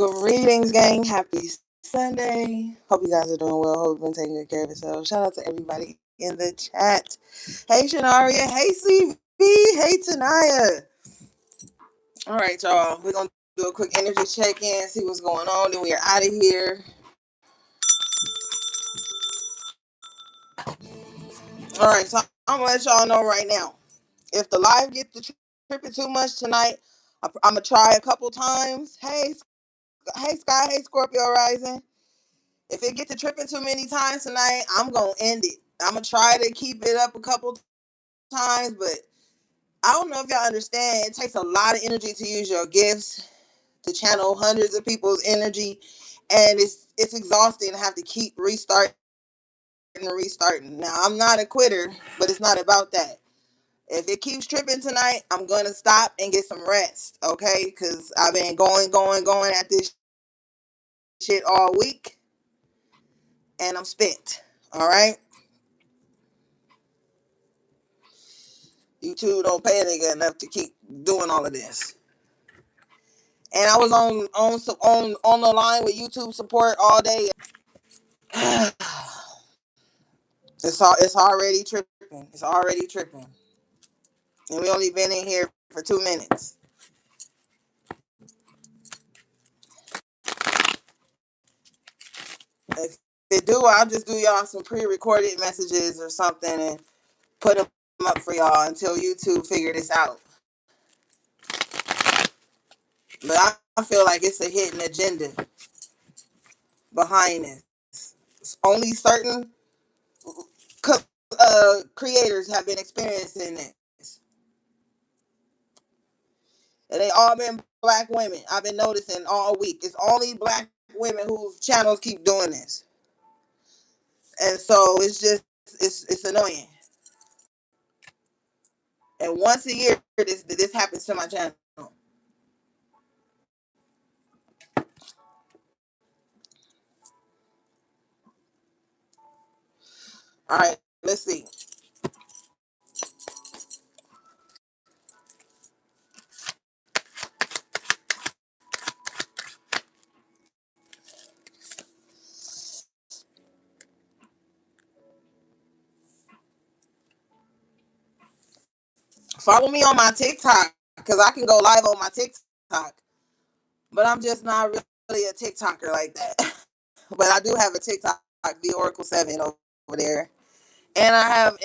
Greetings, gang. Happy Sunday. Hope you guys are doing well. Hope you've been taking good care of yourselves. Shout out to everybody in the chat. Hey, Shanaria. Hey, CV. Hey, Tanaya. All right, y'all. We're going to do a quick energy check-in, see what's going on. Then we are out of here. All right, so I'm going to let y'all know right now. If the live gets to tripping too much tonight, I'm going to try a couple times. Hey, Sky. Hey, Scorpio Rising. If it gets to tripping too many times tonight, I'm going to end it. I'm going to try to keep it up a couple times, but I don't know if y'all understand. It takes a lot of energy to use your gifts, to channel hundreds of people's energy, and it's exhausting to have to keep restarting and restarting. Now, I'm not a quitter, but it's not about that. If it keeps tripping tonight, I'm going to stop and get some rest, okay? Because I've been going at this shit all week, and I'm spent, all right? YouTube don't pay a nigga enough to keep doing all of this. And I was on the line with YouTube support all day. It's already tripping. It's already tripping. And we only been in here for 2 minutes. If it do, I'll just do y'all some pre-recorded messages or something and put them up for y'all until YouTube figure this out. But I feel like it's a hidden agenda behind this. Only certain creators have been experiencing this. And they all been black women. I've been noticing all week. It's only black women whose channels keep doing this. And so it's annoying. And once a year this happens to my channel. All right, let's see. Follow me on my TikTok because I can go live on my TikTok. But I'm just not really a TikToker like that. But I do have a TikTok, the Oracle 7 over there. And I have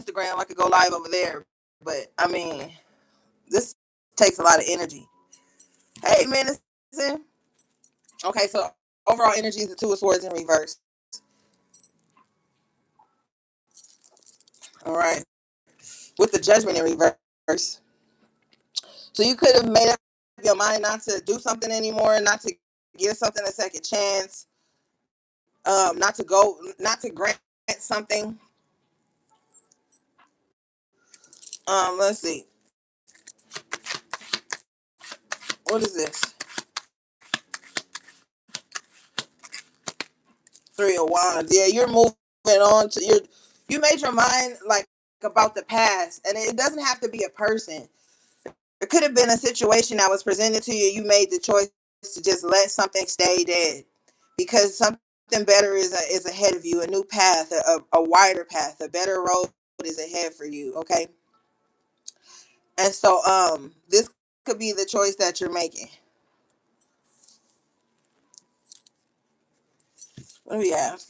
Instagram. I could go live over there. But I mean, this takes a lot of energy. Hey, Medicine. Okay, so overall energy is the Two of Swords in reverse. All right. With the Judgment in reverse. So you could have made up your mind not to do something anymore, not to give something a second chance, not to grant something. Let's see. What is this? Three of Wands. Yeah, you're moving on to you made your mind like about the past, and it doesn't have to be a person. It could have been a situation that was presented to you. You made the choice to just let something stay dead because something better is ahead of you. A new path, a wider path, a better road is ahead for you. Okay, and so this could be the choice that you're making. What do we have?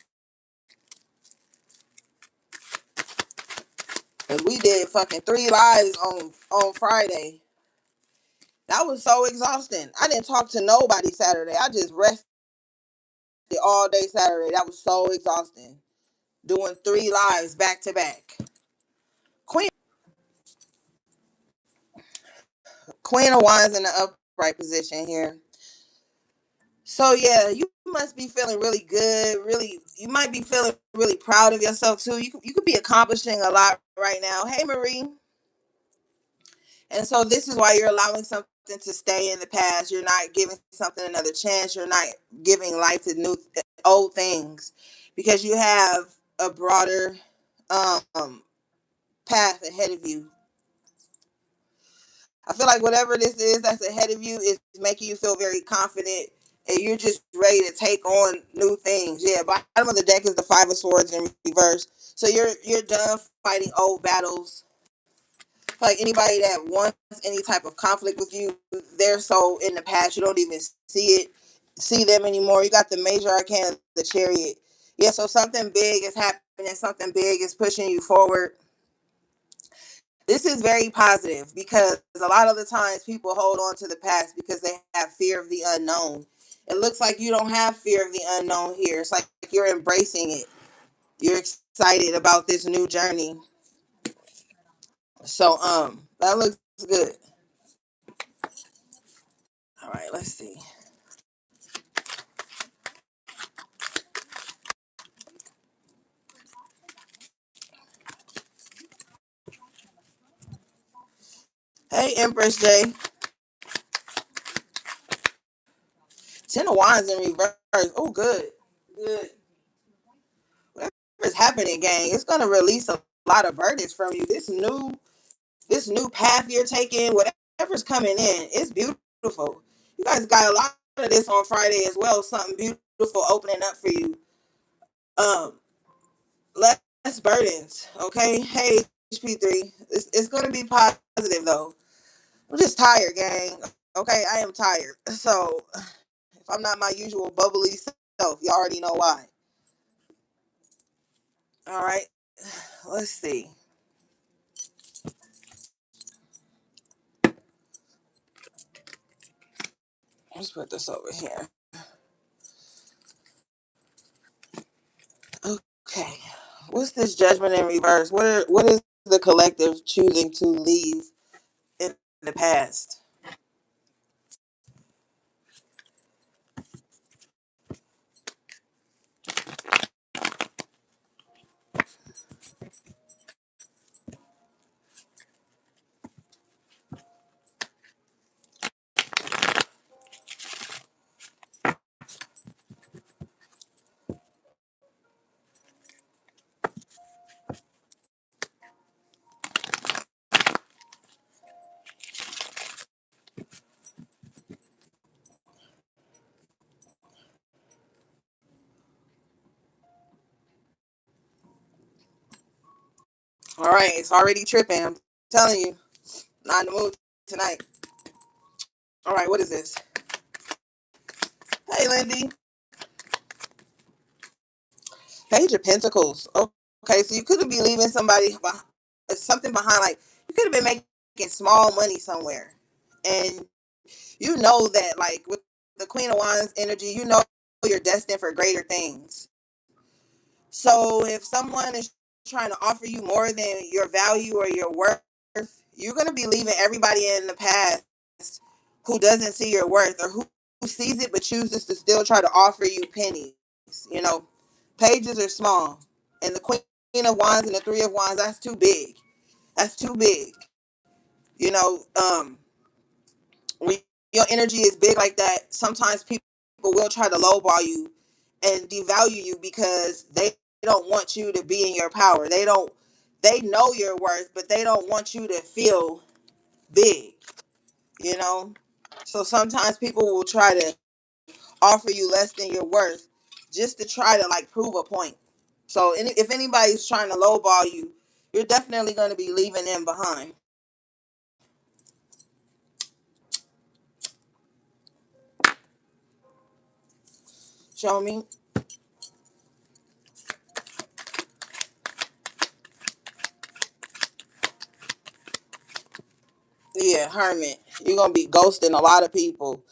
And we did fucking 3 lives on Friday. That was so exhausting. I didn't talk to nobody Saturday. I just rested all day Saturday. That was so exhausting. Doing 3 lives back to back. Queen of Wands in the upright position here. So yeah, you must be feeling really good. Really, you might be feeling really proud of yourself too. You could be accomplishing a lot right now. Hey Marie. And so this is why you're allowing something to stay in the past. You're not giving something another chance. You're not giving life to old things because you have a broader path ahead of you. I feel like whatever this is that's ahead of you is making you feel very confident and you're just ready to take on new things. Yeah, bottom of the deck is the Five of Swords in reverse. So you're done fighting old battles. Like anybody that wants any type of conflict with you, they're so in the past you don't even see them anymore. You got the major arcana, the Chariot. Yeah, so something big is happening, something big is pushing you forward. This is very positive because a lot of the times people hold on to the past because they have fear of the unknown. It looks like you don't have fear of the unknown here. It's like you're embracing it. You're excited about this new journey. So that looks good. All right, let's see. Hey, Empress J. Ten of Wands in reverse. Oh, good. Good. Whatever's happening, gang, it's gonna release a lot of burdens from you. This new path you're taking, whatever's coming in, it's beautiful. You guys got a lot of this on Friday as well. Something beautiful opening up for you. Um, less burdens. Okay. Hey, HP3. It's gonna be positive though. I'm just tired, gang. Okay, I am tired. So if I'm not my usual bubbly self, you already know why. All right. Let's see. Let's put this over here. Okay. What's this judgment in reverse? What is the collective choosing to leave in the past? All right, it's already tripping. I'm telling you, not in the mood tonight. All right, what is this? Hey, Lindy. Page of Pentacles. Okay, so you could be leaving something behind. Like you could have been making small money somewhere, and you know that, like with the Queen of Wands energy, you know you're destined for greater things. So if someone is trying to offer you more than your value or your worth, you're gonna be leaving everybody in the past who doesn't see your worth, or who sees it but chooses to still try to offer you pennies. You know, pages are small, and the Queen of Wands and the Three of Wands, that's too big. That's too big. You know, when your energy is big like that, sometimes people will try to lowball you and devalue you because they don't want you to be in your power. They know your worth, but they don't want you to feel big, you know? So sometimes people will try to offer you less than your worth just to try to like prove a point. So if anybody's trying to lowball you, you're definitely going to be leaving them behind. Show me. Yeah, hermit. You're going to be ghosting a lot of people.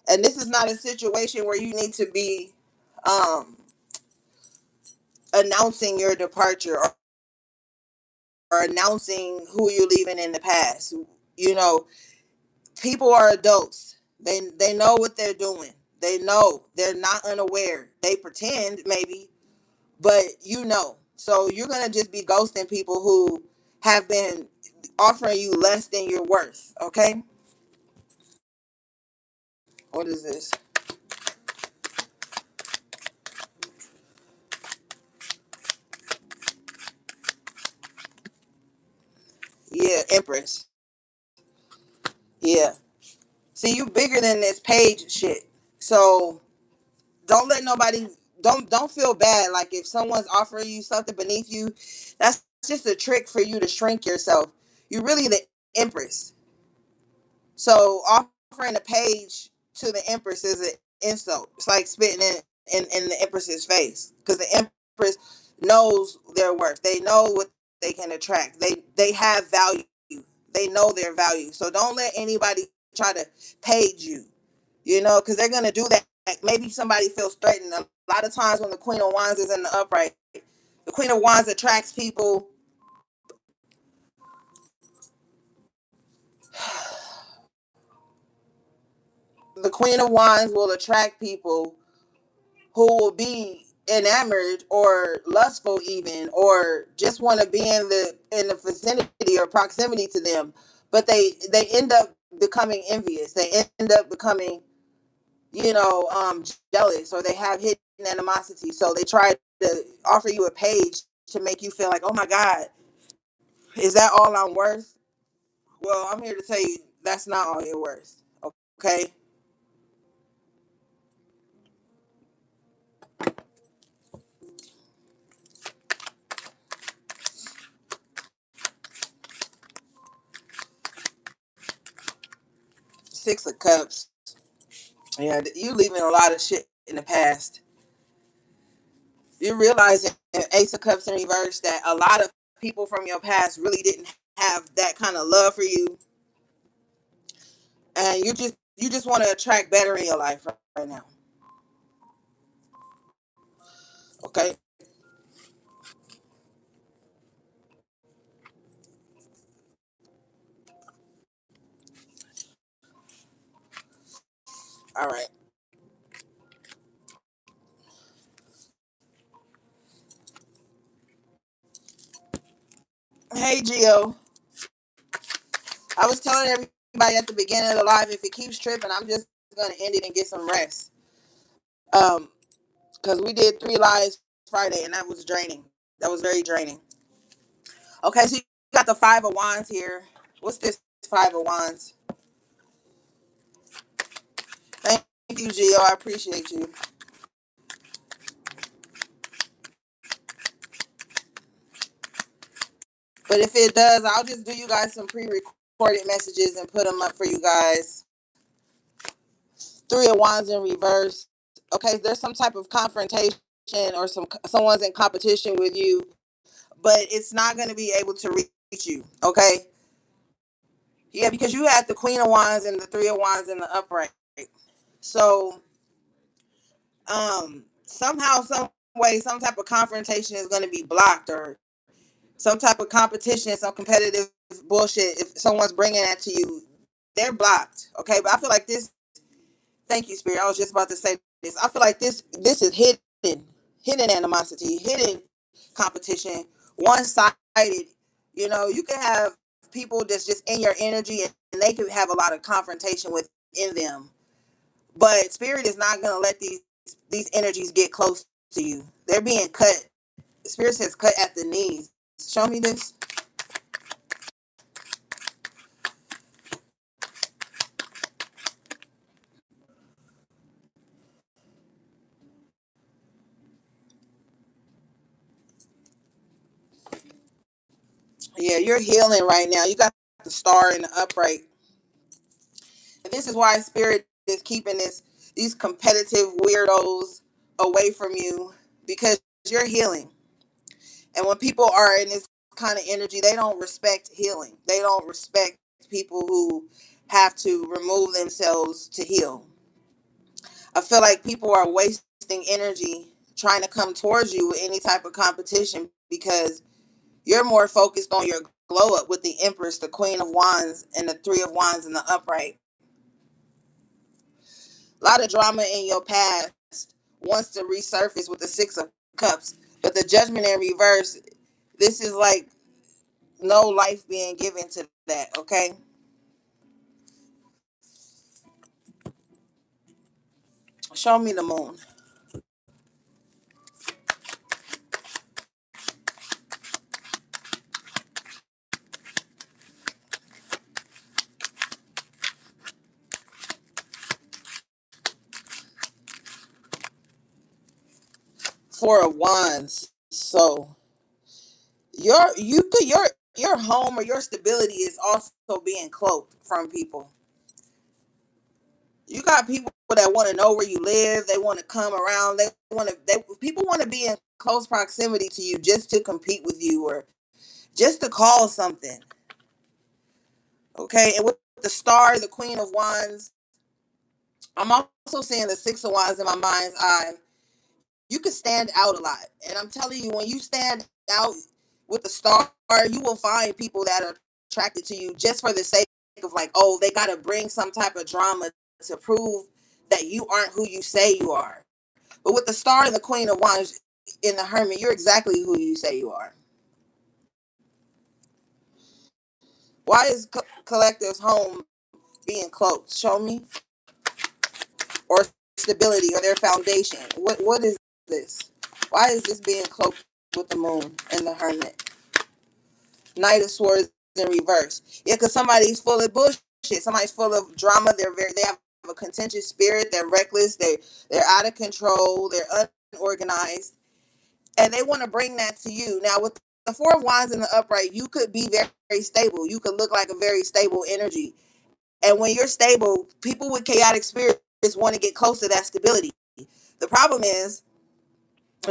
And this is not a situation where you need to be um, announcing your departure, or announcing who you're leaving in the past. You know, people are adults. They know what they're doing. They know they're not unaware. They pretend maybe, but you know. So you're gonna just be ghosting people who have been offering you less than your worth. Okay. What is this? Yeah, Empress. Yeah. See, you bigger than this page shit. So don't let nobody don't feel bad. Like if someone's offering you something beneath you, that's just a trick for you to shrink yourself. You're really the empress. So offering a page to the empress is an insult. It's like spitting in the empress's face, because the empress knows their worth. They know what they can attract. They have value. They know their value. So don't let anybody try to page you. Because they're gonna do that. Maybe somebody feels threatened. A lot of times when the Queen of Wands is in the upright, the Queen of Wands attracts people. The Queen of Wands will attract people who will be enamored or lustful, even, or just want to be in the vicinity or proximity to them, but they end up becoming envious. They end up becoming, jealous, or they have hidden animosity. So they try to offer you a page to make you feel like, oh my God, is that all I'm worth? Well, I'm here to tell you that's not all you're worth. Okay. Six of Cups. Yeah, you leaving a lot of shit in the past. You realize in Ace of Cups in reverse that a lot of people from your past really didn't have that kind of love for you, and you just want to attract better in your life right now. Okay. All right. Hey, Gio. I was telling everybody at the beginning of the live, if it keeps tripping, I'm just gonna end it and get some rest. Um, because we did 3 lives Friday, and that was draining. That was very draining. Okay, so you got the Five of Wands here. What's this Five of Wands? Thank you, Gio. I appreciate you. But if it does, I'll just do you guys some pre-recorded messages and put them up for you guys. Three of Wands in reverse. Okay, there's some type of confrontation, or someone's in competition with you, but it's not going to be able to reach you. Okay. Yeah, because you had the Queen of Wands and the Three of Wands in the upright. So, somehow, some way, some type of confrontation is going to be blocked, or some type of competition, some competitive bullshit. If someone's bringing that to you, they're blocked. Okay, but I feel like this. Thank you, Spirit. I was just about to say this. I feel like this is hidden animosity, hidden competition, one sided. You can have people that's just in your energy, and they could have a lot of confrontation within them. But Spirit is not gonna let these energies get close to you. They're being cut. Spirit says cut at the knees. Show me this. Yeah, you're healing right now. You got the star in the upright. And this is why Spirit is keeping these competitive weirdos away from you, because you're healing. And when people are in this kind of energy, they don't respect healing. They don't respect people who have to remove themselves to heal. I feel like people are wasting energy trying to come towards you with any type of competition, because you're more focused on your glow up with the Empress, the Queen of Wands, and the Three of Wands in the upright. A lot of drama in your past wants to resurface with the Six of Cups. But the Judgment in reverse, this is like no life being given to that, okay? Show me the moon. Four of Wands. So your home or your stability is also being cloaked from people. You got people that want to know where you live. They want to come around. People want to be in close proximity to you just to compete with you or just to call something. Okay, and with the star, the Queen of Wands, I'm also seeing the Six of Wands in my mind's eye. You can stand out a lot, and I'm telling you, when you stand out with the star, you will find people that are attracted to you just for the sake of like, oh, they got to bring some type of drama to prove that you aren't who you say you are. But with the star and the Queen of Wands in the Hermit, you're exactly who you say you are. Why is Collective's home being close? Show me. Or stability or their foundation. What is this? Why is this being cloaked with the moon and the Hermit? Knight of Swords in reverse. Yeah, because somebody's full of bullshit. Somebody's full of drama. They have a contentious spirit. They're reckless. They're out of control. They're unorganized, and they want to bring that to you. Now with the Four of Wands in the upright, you could be very, very stable. You could look like a very stable energy. And when you're stable, people with chaotic spirits want to get close to that stability. The problem is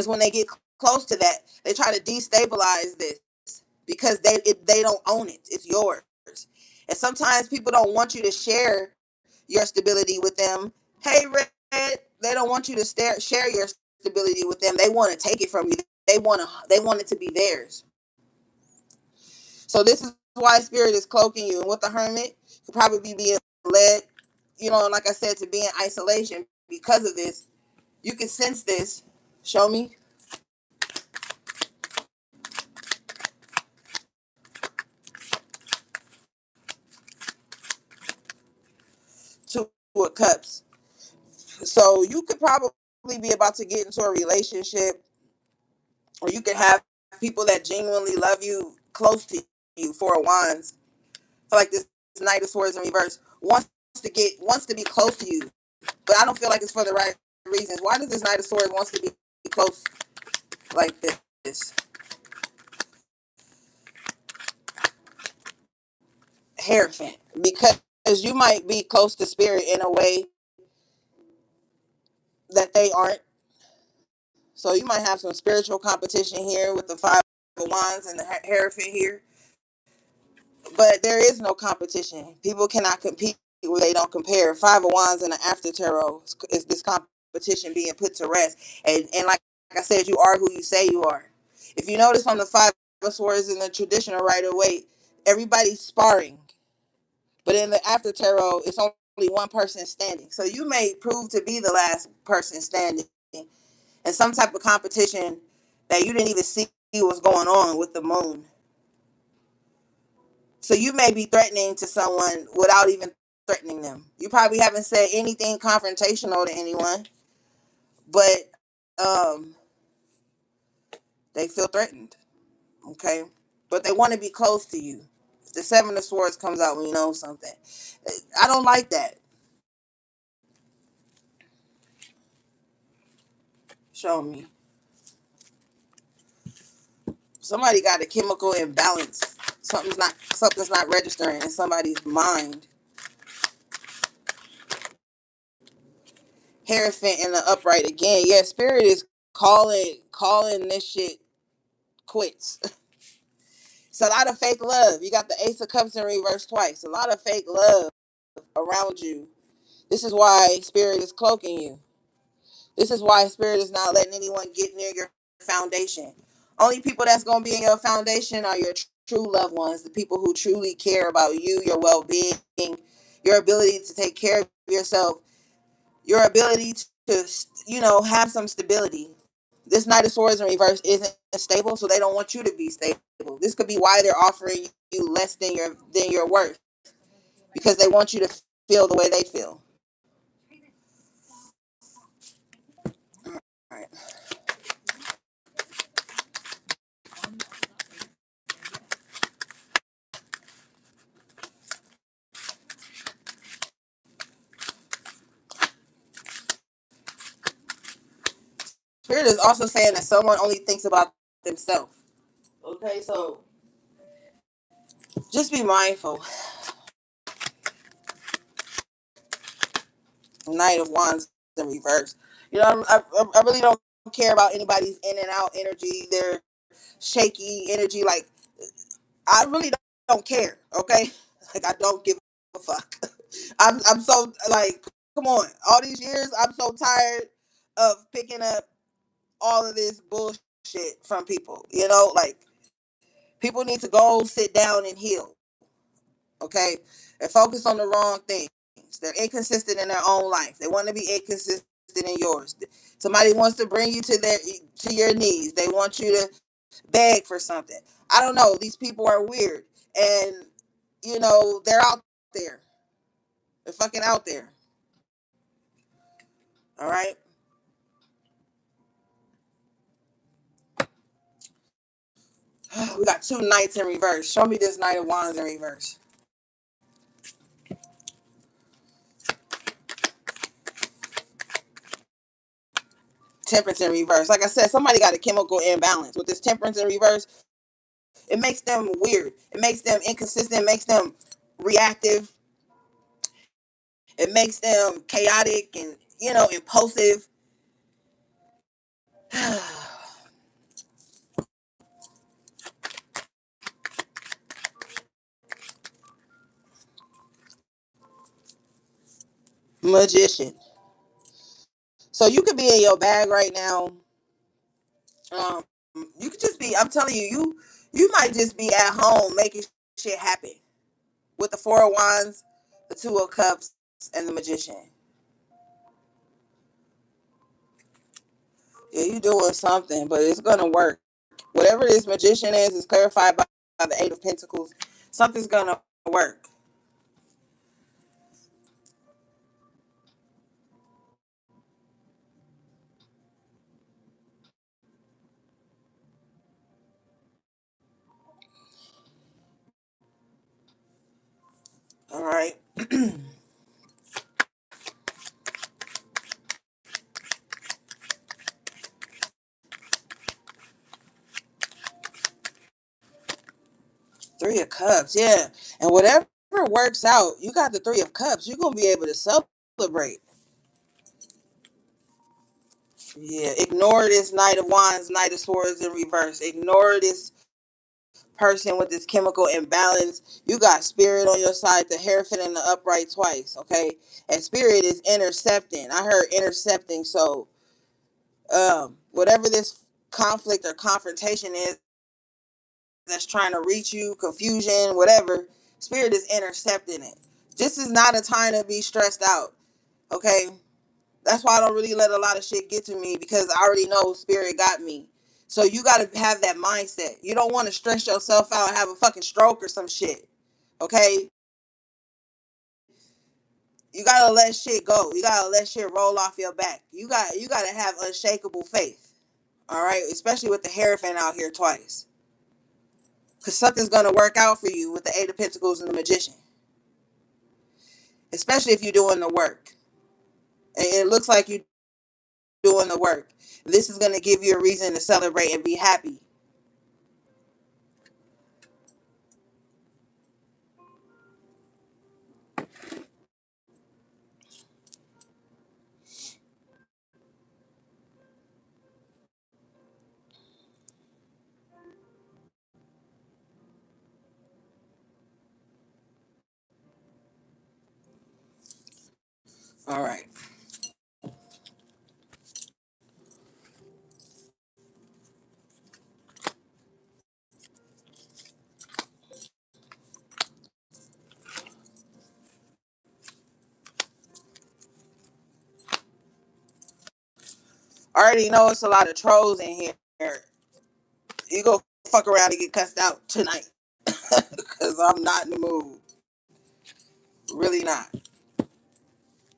when they get close to that, they try to destabilize this because they don't own it. It's yours. And sometimes people don't want you to share your stability with them. Hey, Red, they don't want you to share your stability with them. They want to take it from you. They want it to be theirs. So this is why spirit is cloaking you. And with the Hermit, you'll probably be being led, like I said, to be in isolation because of this. You can sense this. Show me. Two of Cups. So you could probably be about to get into a relationship, or you could have people that genuinely love you close to you. Four of Wands. I feel like this Knight of Swords in reverse wants to be close to you, but I don't feel like it's for the right reasons. Why does this Knight of Swords wants to be close like this? Hierophant, because you might be close to spirit in a way that they aren't. So you might have some spiritual competition here with the Five of Wands and the Hierophant here. But there is no competition. People cannot compete where they don't compare. Five of Wands and the After Tarot is this competition being put to rest. And like I said, you are who you say you are. If you notice on the Five of Swords in the traditional Rider-Waite, everybody's sparring. But in the After Tarot, it's only one person standing. So you may prove to be the last person standing in some type of competition that you didn't even see what's going on with the moon. So you may be threatening to someone without even threatening them. You probably haven't said anything confrontational to anyone, but um, they feel threatened. Okay, but they want to be close to you. The Seven of Swords comes out when you know something. I don't like that. Show me. Somebody got a chemical imbalance. Something's not registering in somebody's mind. Hierophant in the upright again. Yeah, spirit is calling this shit quits. It's a lot of fake love. You got the Ace of Cups in reverse twice. A lot of fake love around you. This is why spirit is cloaking you. This is why spirit is not letting anyone get near your foundation. Only people that's going to be in your foundation are your true loved ones, the people who truly care about you, your well-being, your ability to take care of yourself, your ability to have some stability. This Knight of Swords in reverse isn't stable, so they don't want you to be stable. This could be why they're offering you less than your worth, because they want you to feel the way they feel. All right. Spirit Spirit is also saying that someone only thinks about themselves. Okay, so just be mindful. Knight of Wands in reverse. You know, I really don't care about anybody's in and out energy, their shaky energy. Like, I really don't care. Okay, like I don't give a fuck. I'm so like, come on. All these years, I'm so tired of picking up all of this bullshit from people. You know, like people need to go sit down and heal. Okay, and focus on the wrong things. They're inconsistent in their own life. They want to be inconsistent in yours. Somebody wants to bring you to your knees. They want you to beg for something. I don't know. These people are weird, and they're out there. They're fucking out there. All right. We got two knights in reverse. Show me this Knight of Wands in reverse. Temperance in reverse. Like I said, somebody got a chemical imbalance with this temperance in reverse. It makes them weird. It makes them inconsistent. It makes them reactive. It makes them chaotic and impulsive. Magician. So you could be in your bag right now. Um, you could just be. I'm telling you, you might just be at home making shit happen with the Four of Wands, the Two of Cups, and the Magician. Yeah, you doing something, but it's gonna work. Whatever this Magician is clarified by the Eight of Pentacles. Something's gonna work. All right. Three of Cups, yeah. And whatever works out, you got the Three of Cups. You're gonna be able to celebrate. Yeah. Ignore this Knight of Wands, Knight of Swords in reverse. Ignore this person with this chemical imbalance. You got Spirit on your side, the Hierophant and the Upright twice. Okay, and Spirit is intercepting. I heard intercepting. So, whatever this conflict or confrontation is that's trying to reach you, confusion, whatever, Spirit is intercepting it. This is not a time to be stressed out. Okay, that's why I don't really let a lot of shit get to me, because I already know Spirit got me. So you got to have that mindset. You don't want to stress yourself out and have a fucking stroke or some shit. Okay? You got to let shit go. You got to let shit roll off your back. You got to have unshakable faith. All right? Especially with the Hierophant out here twice. Cuz something's going to work out for you with the Eight of Pentacles and the Magician. Especially if you're doing the work. And it looks like you're doing the work. This is going to give you a reason to celebrate and be happy. All right. I already know it's a lot of trolls in here. You go fuck around and get cussed out tonight. Because I'm not in the mood. Really not.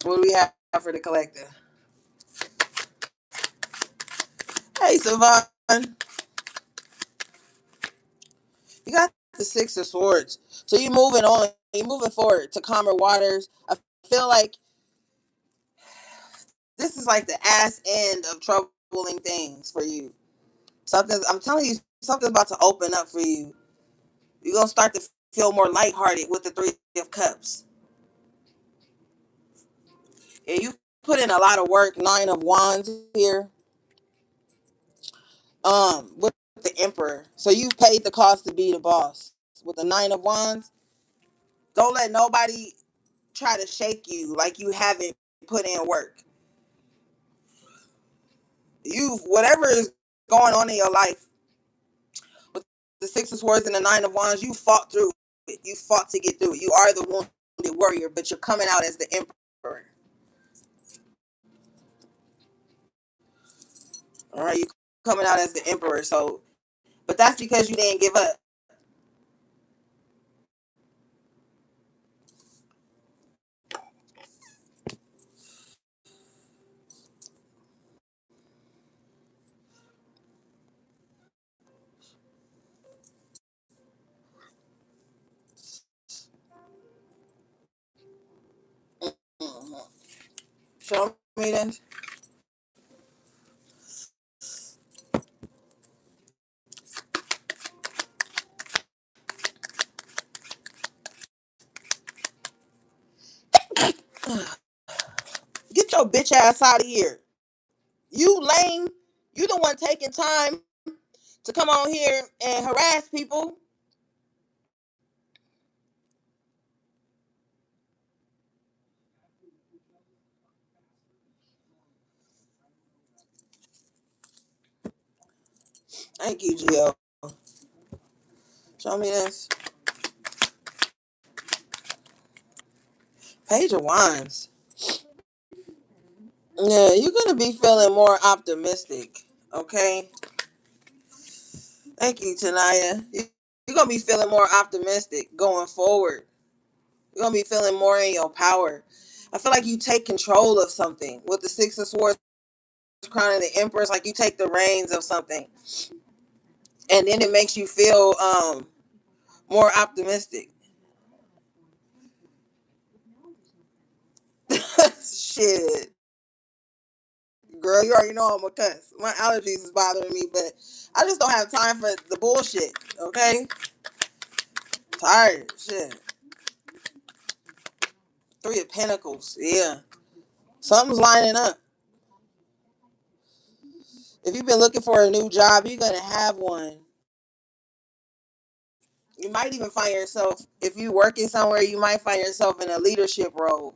What do we have for the collective? Hey, Savon. You got the Six of Swords. So you're moving on. You're moving forward to calmer waters. I feel like this is like the ass end of trouble things for you. Something I'm telling you, something's about to open up for you. You're gonna start to feel more lighthearted with the Three of Cups. And you put in a lot of work. Nine of Wands here. With the Emperor. So you've paid the cost to be the boss. With the Nine of Wands, don't let nobody try to shake you like you haven't put in work. You whatever is going on in your life with the Six of Swords and the Nine of Wands, you fought through it. You fought to get through it. You are the wounded warrior, but you're coming out as the Emperor. All right, you coming out as the Emperor. So, but that's because you didn't give up. Mm-hmm. Show me this. Get your bitch ass out of here. You lame. You the one taking time to come on here and harass people. Thank you, Gio. Show me this. Page of Wands. Yeah, you're gonna be feeling more optimistic. Okay. Thank you, Tanaya. You're gonna be feeling more optimistic going forward. You're gonna be feeling more in your power. I feel like you take control of something with the Six of Swords, Crown of the Empress. Like you take the reins of something, and then it makes you feel more optimistic. Shit, girl, you already know I'm a cuss. My allergies is bothering me, but I just don't have time for the bullshit. Okay, tired. Shit. Three of Pentacles. Yeah, something's lining up. If you've been looking for a new job, you're gonna have one. You might even find yourself, if you're working somewhere, you might find yourself in a leadership role,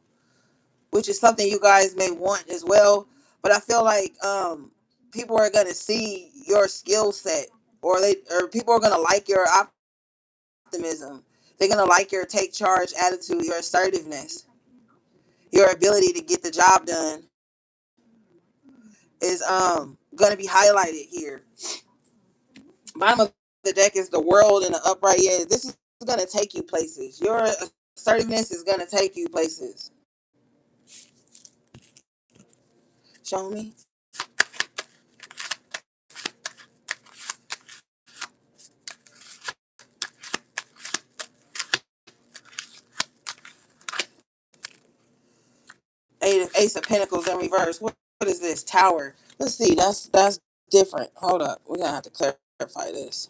which is something you guys may want as well. But I feel like people are gonna see your skill set, or people are gonna like your optimism. They're gonna like your take charge attitude, your assertiveness, your ability to get the job done is gonna be highlighted here. Bottom of the deck is the World and the upright. Yeah, this is gonna take you places. Your assertiveness is gonna take you places. Show me. Ace of Pentacles in reverse. What is this? Tower. Let's see. That's different. Hold up. We're gonna have to clarify this.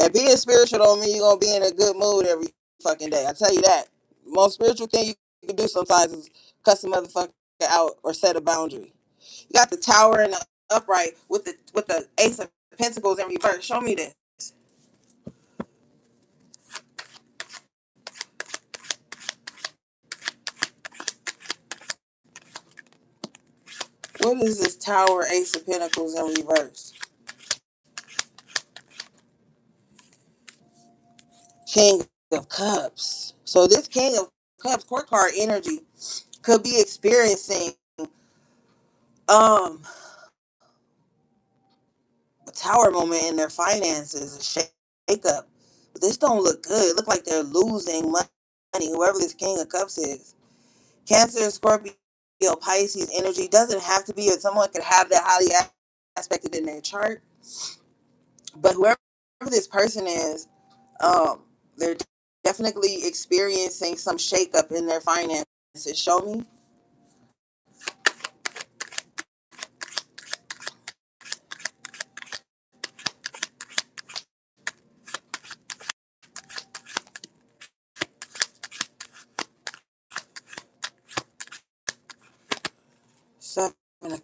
And being spiritual don't mean you're gonna be in a good mood every fucking day. I tell you that. Most spiritual thing you can do sometimes is cuss a motherfucker out or set a boundary. You got the Tower and the upright with the Ace of Pentacles in reverse. Show me this. What is this Tower, Ace of Pentacles in reverse? King of Cups. So this King of Cups, court card energy, could be experiencing um a tower moment in their finances, a shake up. But this don't look good. It look like they're losing money, whoever this King of Cups is. Cancer, Scorpio, Pisces energy doesn't have to be, or someone could have that highly aspected in their chart. But whoever this person is, they're definitely experiencing some shakeup in their finances. Show me.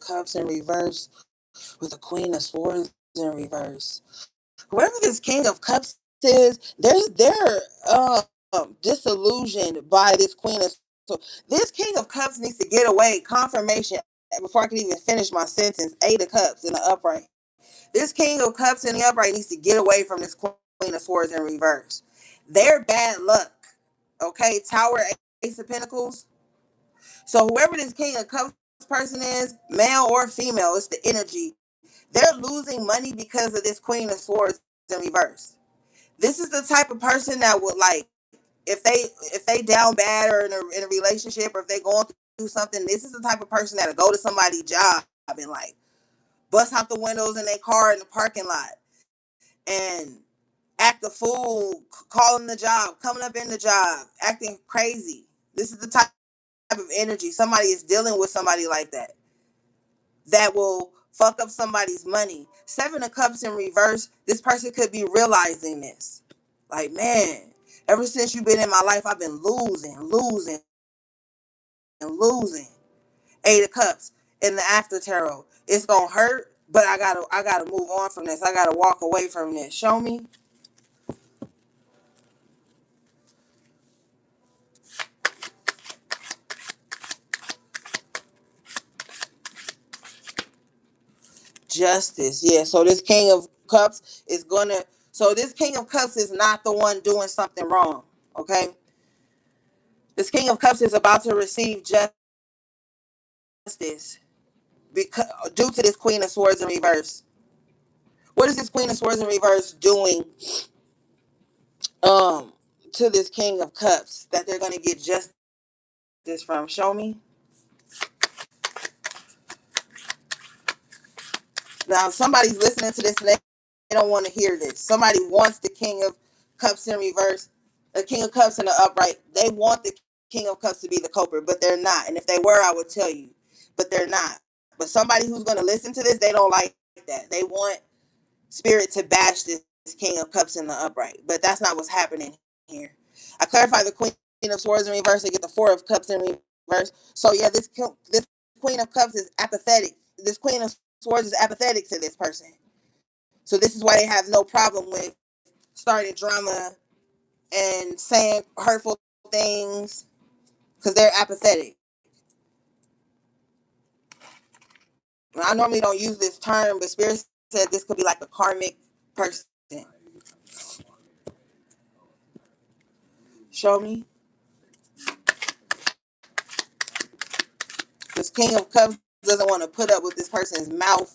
Cups in reverse with the Queen of Swords in reverse. Whoever this King of Cups is, they're disillusioned by this Queen of. So this King of Cups needs to get away. Confirmation before I can even finish my sentence. Eight of Cups in the upright. This King of Cups in the upright needs to get away from this Queen of Swords in reverse. They're bad luck. Okay, Tower, Ace of Pentacles. So whoever this King of Cups person is, male or female, it's the energy. They're losing money because of this Queen of Swords in reverse. This is the type of person that would like if they down bad or in a relationship or if they going through something. This is the type of person that'll go to somebody's job and like bust out the windows in their car in the parking lot and act a fool, calling the job, coming up in the job, acting crazy. This is the type of energy. Somebody is dealing with somebody like that will fuck up somebody's money. Seven of Cups in reverse, this person could be realizing this. Like, man, ever since you've been in my life, I've been losing, and losing. Eight of Cups in the after tarot. It's gonna hurt, but I gotta move on from this. I gotta walk away from this. Show me. Justice. Yeah. So this King of Cups is gonna. So this King of Cups is not the one doing something wrong. Okay. This King of Cups is about to receive justice because due to this Queen of Swords in reverse. What is this Queen of Swords in reverse doing um to this King of Cups that they're gonna get justice from? Show me. Now somebody's listening to this and they don't want to hear this. Somebody wants the King of Cups in reverse, the King of Cups in the upright. They want the King of Cups to be the culprit, but they're not. And if they were, I would tell you. But they're not. But somebody who's gonna listen to this, they don't like that. They want Spirit to bash this King of Cups in the upright. But that's not what's happening here. I clarify the Queen of Swords in reverse. I get the Four of Cups in reverse. So yeah, this Queen of Cups is apathetic. This Queen of Swords is apathetic to this person. So this is why they have no problem with starting drama and saying hurtful things because they're apathetic. I normally don't use this term, but Spirit said this could be like a karmic person. Show me. This King of Cups doesn't want to put up with this person's mouth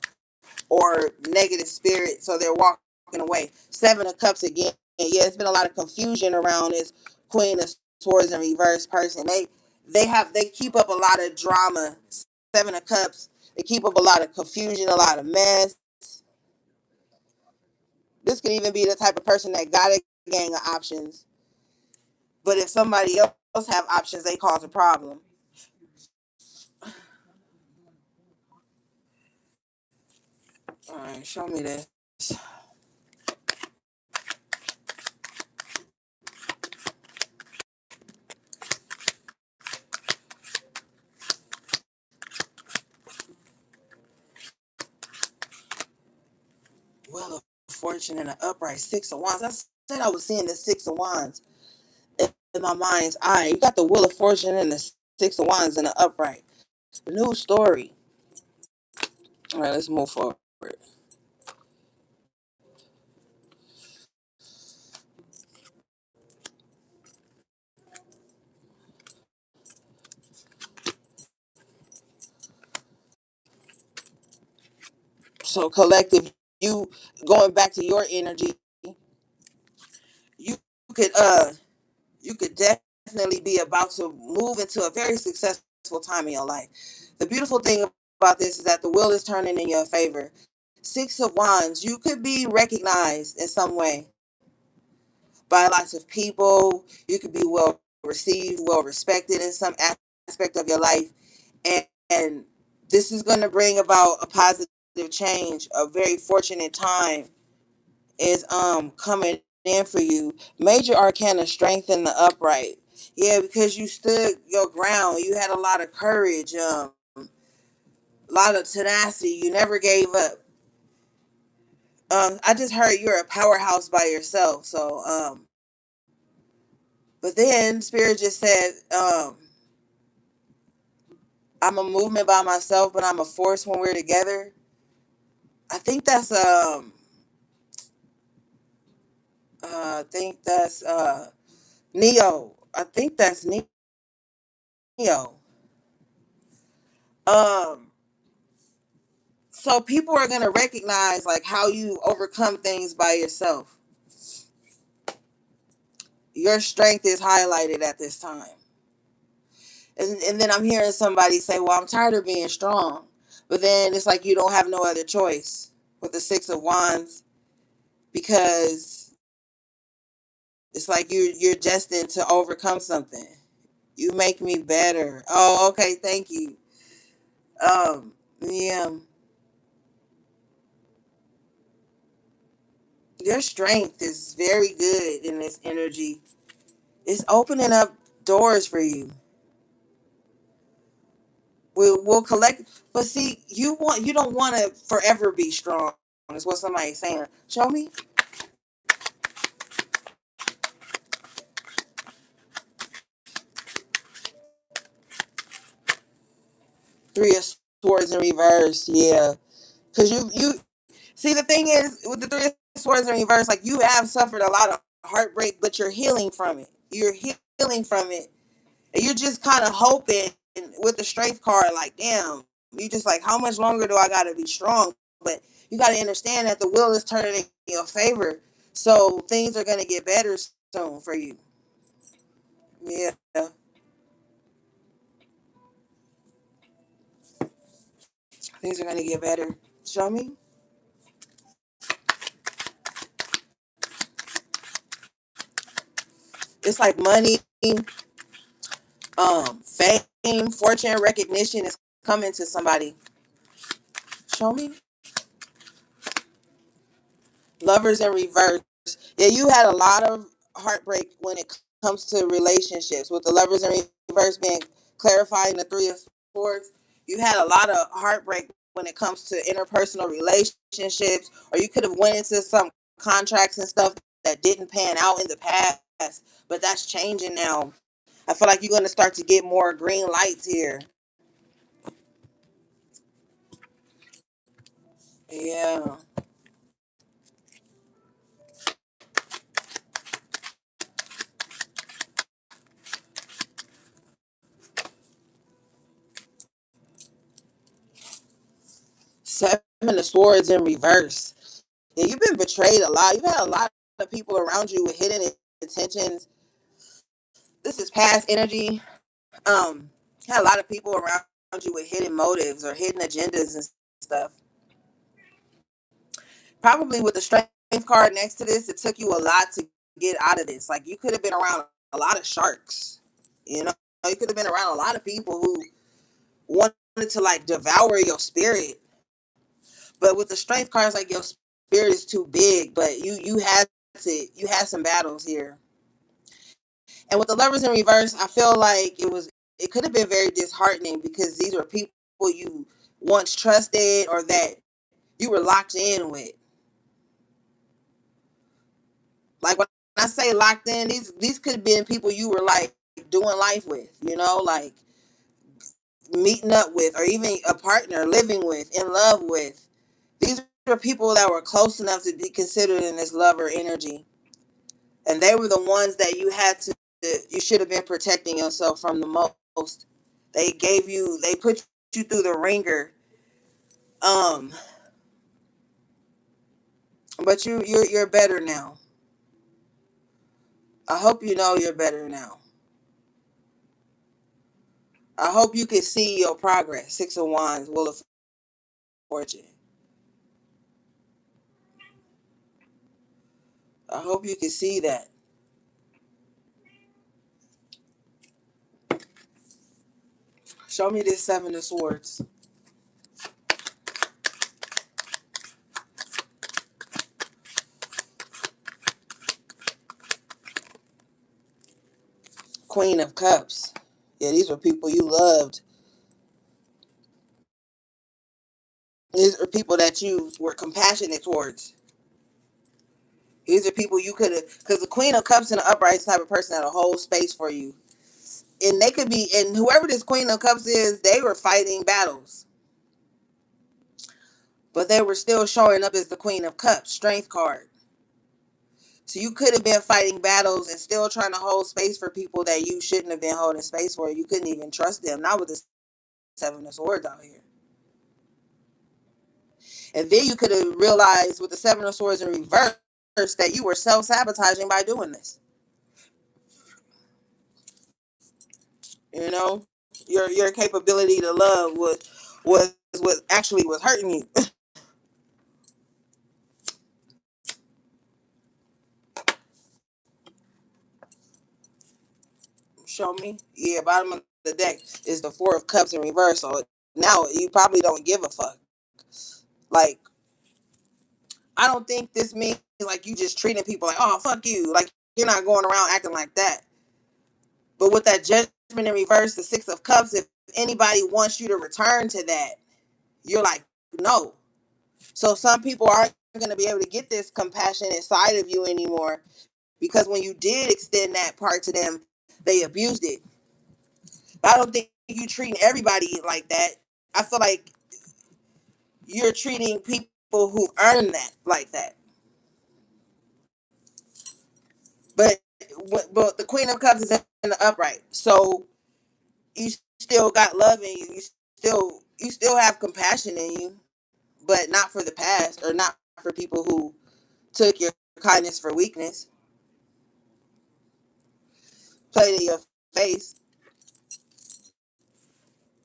or negative spirit, so they're walking away. Seven of Cups again. Yeah, it's been a lot of confusion around this Queen of Swords in reverse person. They keep up a lot of drama. Seven of Cups. They keep up a lot of confusion, a lot of mess. This could even be the type of person that got a gang of options, but if somebody else have options, they cause a problem. All right, show me this. Wheel of Fortune and an upright Six of Wands. I said I was seeing the Six of Wands in my mind's eye. You got the Wheel of Fortune and the Six of Wands in the upright. New story. All right, let's move forward. So collective, you going back to your energy, you could you could definitely be about to move into a very successful time in your life. The beautiful thing about this is that the wheel is turning in your favor. Six of Wands, you could be recognized in some way by lots of people. You could be well received, well respected in some aspect of your life. And this is going to bring about a positive change. A very fortunate time is coming in for you. Major Arcana, strengthen the upright. Yeah, because you stood your ground. You had a lot of courage. A lot of tenacity. You never gave up. I just heard you're a powerhouse by yourself. So, but then Spirit just said, I'm a movement by myself, but I'm a force when we're together. I think that's I think that's Neo. I think that's Neo. Um, so people are gonna recognize like how you overcome things by yourself. Your strength is highlighted at this time. And then I'm hearing somebody say, well, I'm tired of being strong. But then it's like you don't have no other choice with the Six of Wands because it's like you're destined to overcome something. You make me better. Oh, okay, thank you. Yeah, your strength is very good in this energy. It's opening up doors for you. We'll collect, but see, you don't want to forever be strong. Is what somebody's saying. Show me. Three of Swords in reverse. Yeah, because you see the thing is with the Three of Swords in reverse, like you have suffered a lot of heartbreak, but you're healing from it. You're healing from it, and you're just kind of hoping with the Strength card, like damn, you just like how much longer do I got to be strong? But you got to understand that the wheel is turning in your favor, so things are gonna get better soon for you. Yeah, things are gonna get better. Show me. It's like money, fame, fortune, recognition is coming to somebody. Show me. Lovers in reverse. Yeah, you had a lot of heartbreak when it comes to relationships. With the lovers in reverse being clarifying the Three of Swords, you had a lot of heartbreak when it comes to interpersonal relationships, or you could have went into some contracts and stuff that didn't pan out in the past, but that's changing now. I feel like you're going to start to get more green lights here. Yeah. Seven of Swords in reverse. Yeah, you've been betrayed a lot. You've had a lot of people around you with hidden intentions. This is past energy. Had a lot of people around you with hidden motives or hidden agendas and stuff. Probably with the Strength card next to this, it took you a lot to get out of this. Like you could have been around a lot of sharks. You know, you could have been around a lot of people who wanted to like devour your spirit. But with the Strength cards, like your spirit is too big. But you had some battles here. And with the Lovers in reverse, I feel like it could have been very disheartening because these were people you once trusted or that you were locked in with. Like when I say locked in, these could have been people you were like doing life with, like meeting up with, or even a partner living with, in love with. These were people that were close enough to be considered in this lover energy, and they were the ones that you should have been protecting yourself from the most. They put you through the ringer. Um, but you're better now. I hope you know you're better now. I hope you can see your progress. Six of Wands, Wheel of Fortune. I hope you can see that. Show me this Seven of Swords. Queen of Cups. Yeah, these were people you loved. for people that you were compassionate towards. These are people you could have, because the Queen of Cups and the upright is the type of person that'll hold space for you. And they could be, and whoever this Queen of Cups is, they were fighting battles. But they were still showing up as the Queen of Cups, strength card. So you could have been fighting battles and still trying to hold space for people that you shouldn't have been holding space for. You couldn't even trust them. Not with the Seven of Swords out here. And then you could have realized with the Seven of Swords in reverse that you were self-sabotaging by doing this. You know, your capability to love was actually was hurting you. Show me. Yeah, bottom of the deck is the Four of Cups in reverse. So now you probably don't give a fuck. Like, I don't think this means like you just treating people like, oh, fuck you. Like, you're not going around acting like that. But with that Judgment in reverse, the Six of Cups, if anybody wants you to return to that, you're like, no. So some people aren't going to be able to get this compassionate side of you anymore because when you did extend that part to them, they abused it. But I don't think you treating everybody like that. I feel like you're treating people who earn that like that. But but the Queen of Cups is in the upright, so you still got love in you. You still have compassion in you, but not for the past or not for people who took your kindness for weakness. Played in your face.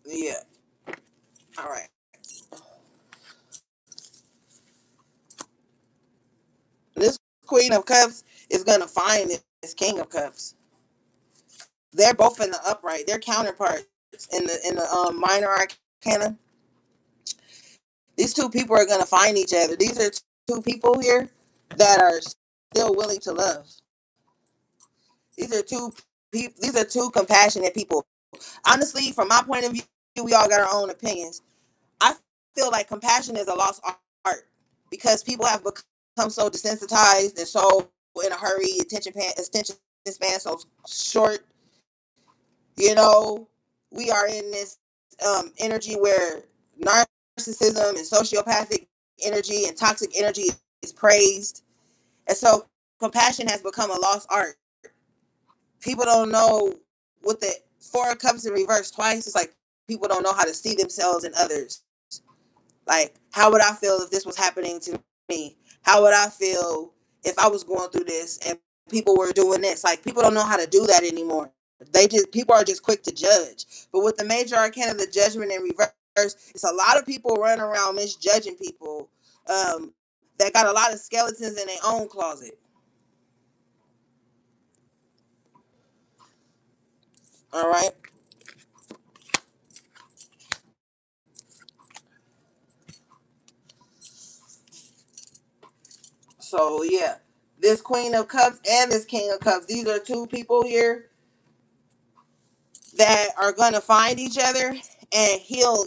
Yeah. All right. This Queen of Cups is gonna find this King of Cups. They're both in the upright. They're counterparts in the minor arcana. These two people are gonna find each other. These are two people here that are still willing to love. These are two compassionate people. Honestly, from my point of view, we all got our own opinions. I feel like compassion is a lost art because people have become so desensitized and so in a hurry, attention span so short. You know, we are in this energy where narcissism and sociopathic energy and toxic energy is praised, and so compassion has become a lost art. People don't know with the Four of Cups in reverse twice. It's like people don't know how to see themselves in others. Like, how would I feel if this was happening to me? How would I feel if I was going through this and people were doing this? Like, people don't know how to do that anymore. People are just quick to judge. But with the major arcana, the Judgment in reverse, it's a lot of people running around misjudging people that got a lot of skeletons in their own closet. All right. So yeah, this Queen of Cups and this King of Cups, these are two people here that are gonna find each other and heal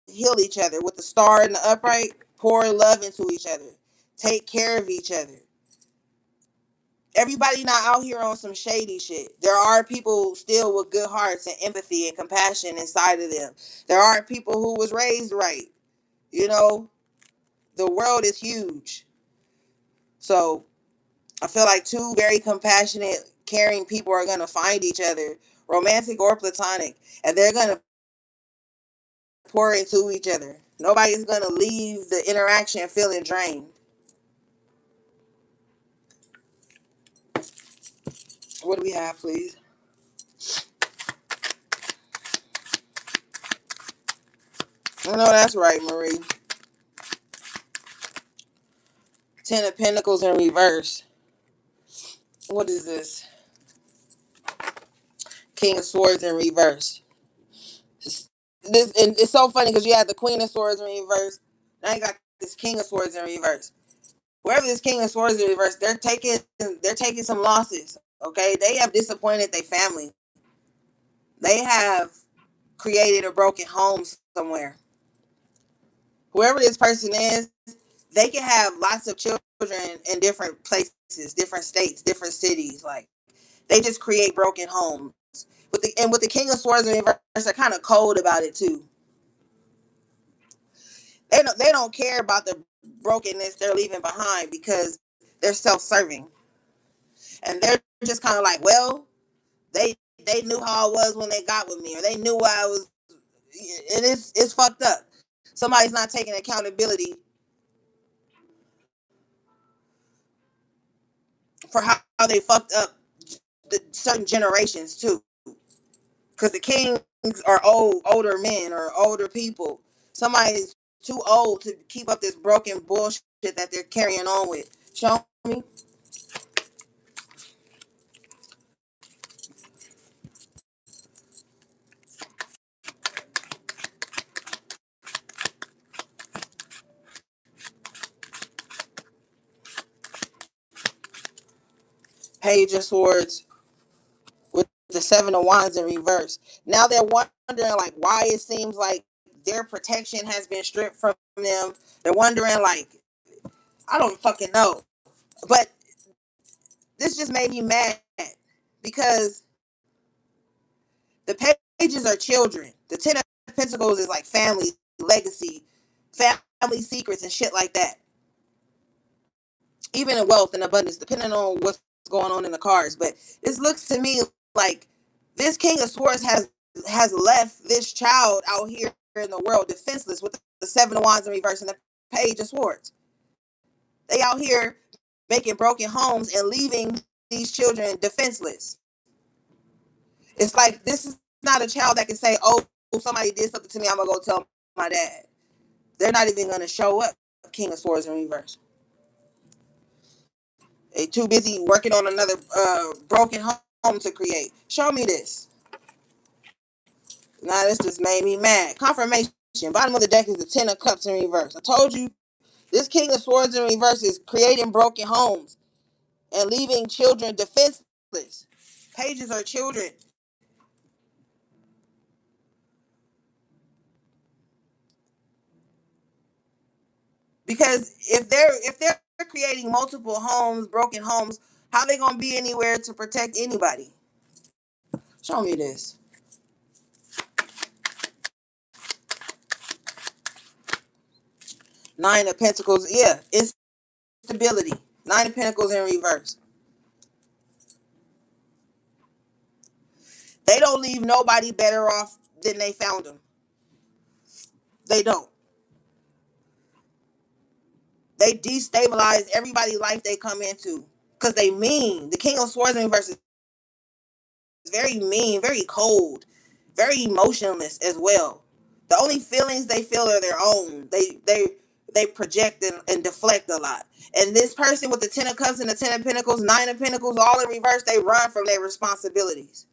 each other with the star in the upright, pour love into each other, take care of each other. Everybody not out here on some shady shit. There are people still with good hearts and empathy and compassion inside of them. There are people who was raised right. You know, the world is huge. So I feel like two very compassionate, caring people are gonna find each other, romantic or platonic, and they're gonna pour into each other. Nobody's gonna leave the interaction feeling drained. What do we have, please? I know that's right, Marie. Ten of Pentacles in reverse. What is this? King of Swords in reverse. This and it's so funny because you had the Queen of Swords in reverse. Now you got this King of Swords in reverse. Wherever this King of Swords in reverse, they're taking some losses. Okay, they have disappointed their family. They have created a broken home somewhere. Whoever this person is, they can have lots of children in different places, different states, different cities. Like they just create broken homes. With the King of Swords in reverse, they're kind of cold about it too. They don't care about the brokenness they're leaving behind because they're self-serving, and they're just kind of like, well, they they knew how I was when they got with me, or they knew why I was. And it's fucked up. Somebody's not taking accountability for how they fucked up certain generations too, because the kings are older men or older people. Somebody's too old to keep up this broken bullshit that they're carrying on with. Show me. Page of Swords with the Seven of Wands in reverse. Now they're wondering like why it seems like their protection has been stripped from them. They're wondering like I don't fucking know. But this just made me mad because the pages are children. The Ten of Pentacles is like family, legacy, family secrets, and shit like that. Even in wealth and abundance, depending on what's going on in the cards. But this looks to me like this King of Swords has left this child out here in the world defenseless with the Seven of Wands in reverse and the Page of Swords. They out here making broken homes and leaving these children defenseless. It's like this is not a child that can say, "Oh, somebody did something to me. I'm gonna go tell my dad." They're not even gonna show up. King of Swords in reverse. They too busy working on another broken home to create. Show me this. Now this just made me mad. Confirmation. Bottom of the deck is the Ten of Cups in reverse. I told you this King of Swords in reverse is creating broken homes and leaving children defenseless. Pages are children. Because if they're creating multiple homes, broken homes, how they gonna be anywhere to protect anybody? Show me this. Nine of Pentacles, yeah, instability. Nine of Pentacles in reverse. They don't leave nobody better off than they found them. They don't. They destabilize everybody's life they come into because they mean. The King of Swords in reverse is very mean, very cold, very emotionless as well. The only feelings they feel are their own. They project and deflect a lot. And this person with the Ten of Cups and the Ten of Pentacles, Nine of Pentacles, all in reverse, they run from their responsibilities.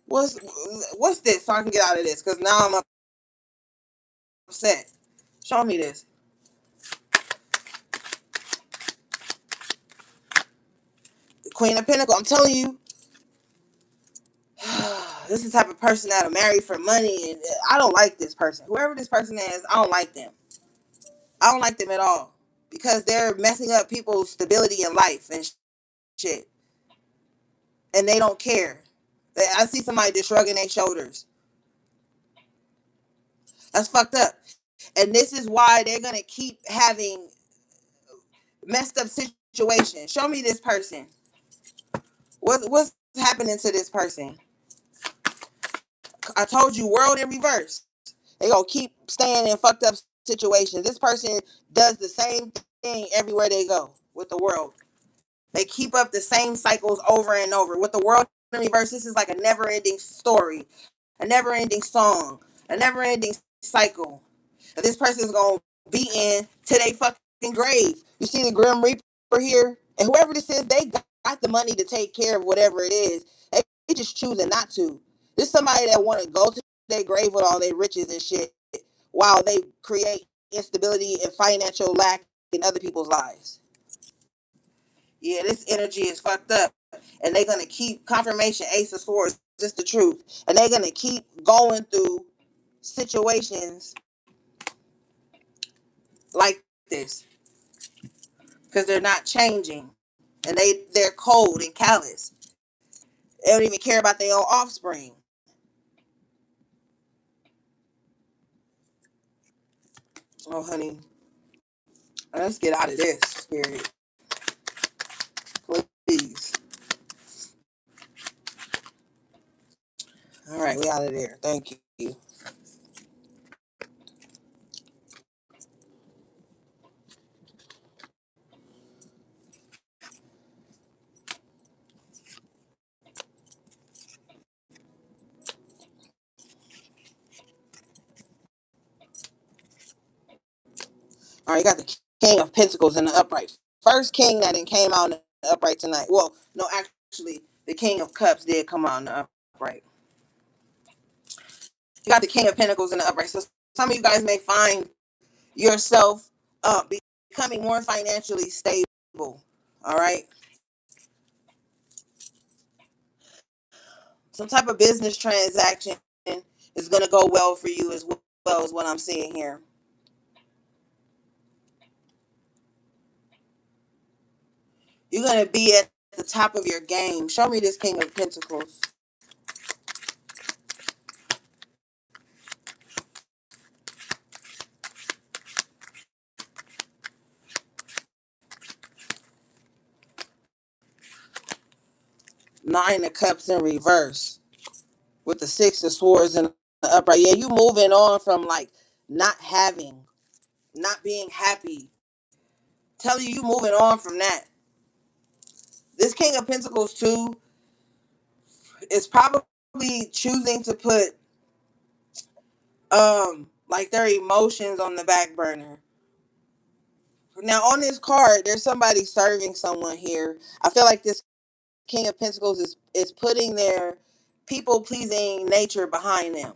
What's what's this? So I can get out of this because now I'm upset. Show me this. Queen of Pentacles. I'm telling you, this is the type of person that'll marry for money, and I don't like this person. Whoever this person is, I don't like them. I don't like them at all because they're messing up people's stability in life and shit, and they don't care. I see somebody just shrugging their shoulders. That's fucked up, and this is why they're gonna keep having messed up situations. Show me this person. What's happening to this person? I told you, world in reverse. They gonna keep staying in fucked up situations. This person does the same thing everywhere they go with the world. They keep up the same cycles over and over. With the world in reverse, this is like a never-ending story, a never-ending song, a never-ending cycle that this person is gonna be in to their fucking grave. You see the Grim Reaper here, and whoever this is, they got the money to take care of whatever it is. They just choosing not to. This is somebody that want to go to their grave with all their riches and shit, while they create instability and financial lack in other people's lives. Yeah, this energy is fucked up. And they're gonna keep confirmation, Ace of Swords, just the truth. And they're gonna keep going through situations like this because they're not changing, and they're cold and callous. They don't even care about their own offspring. Oh, honey, let's get out of this, spirit, please. All right, we out of there. Thank you. All right, you got the King of Pentacles in the upright. First king that came out in the upright tonight. Well, no, actually, the King of Cups did come out in the upright. You got the King of Pentacles in the upright. So some of you guys may find yourself becoming more financially stable. All right. Some type of business transaction is going to go well for you as well as what I'm seeing here. You're going to be at the top of your game. Show me this King of Pentacles. Nine of Cups in reverse with the Six of Swords in the upright. Yeah, you moving on from like not having, not being happy. Tell you moving on from that. This King of Pentacles too is probably choosing to put like their emotions on the back burner. Now on this card, there's somebody serving someone here. I feel like this King of Pentacles is putting their people pleasing nature behind them.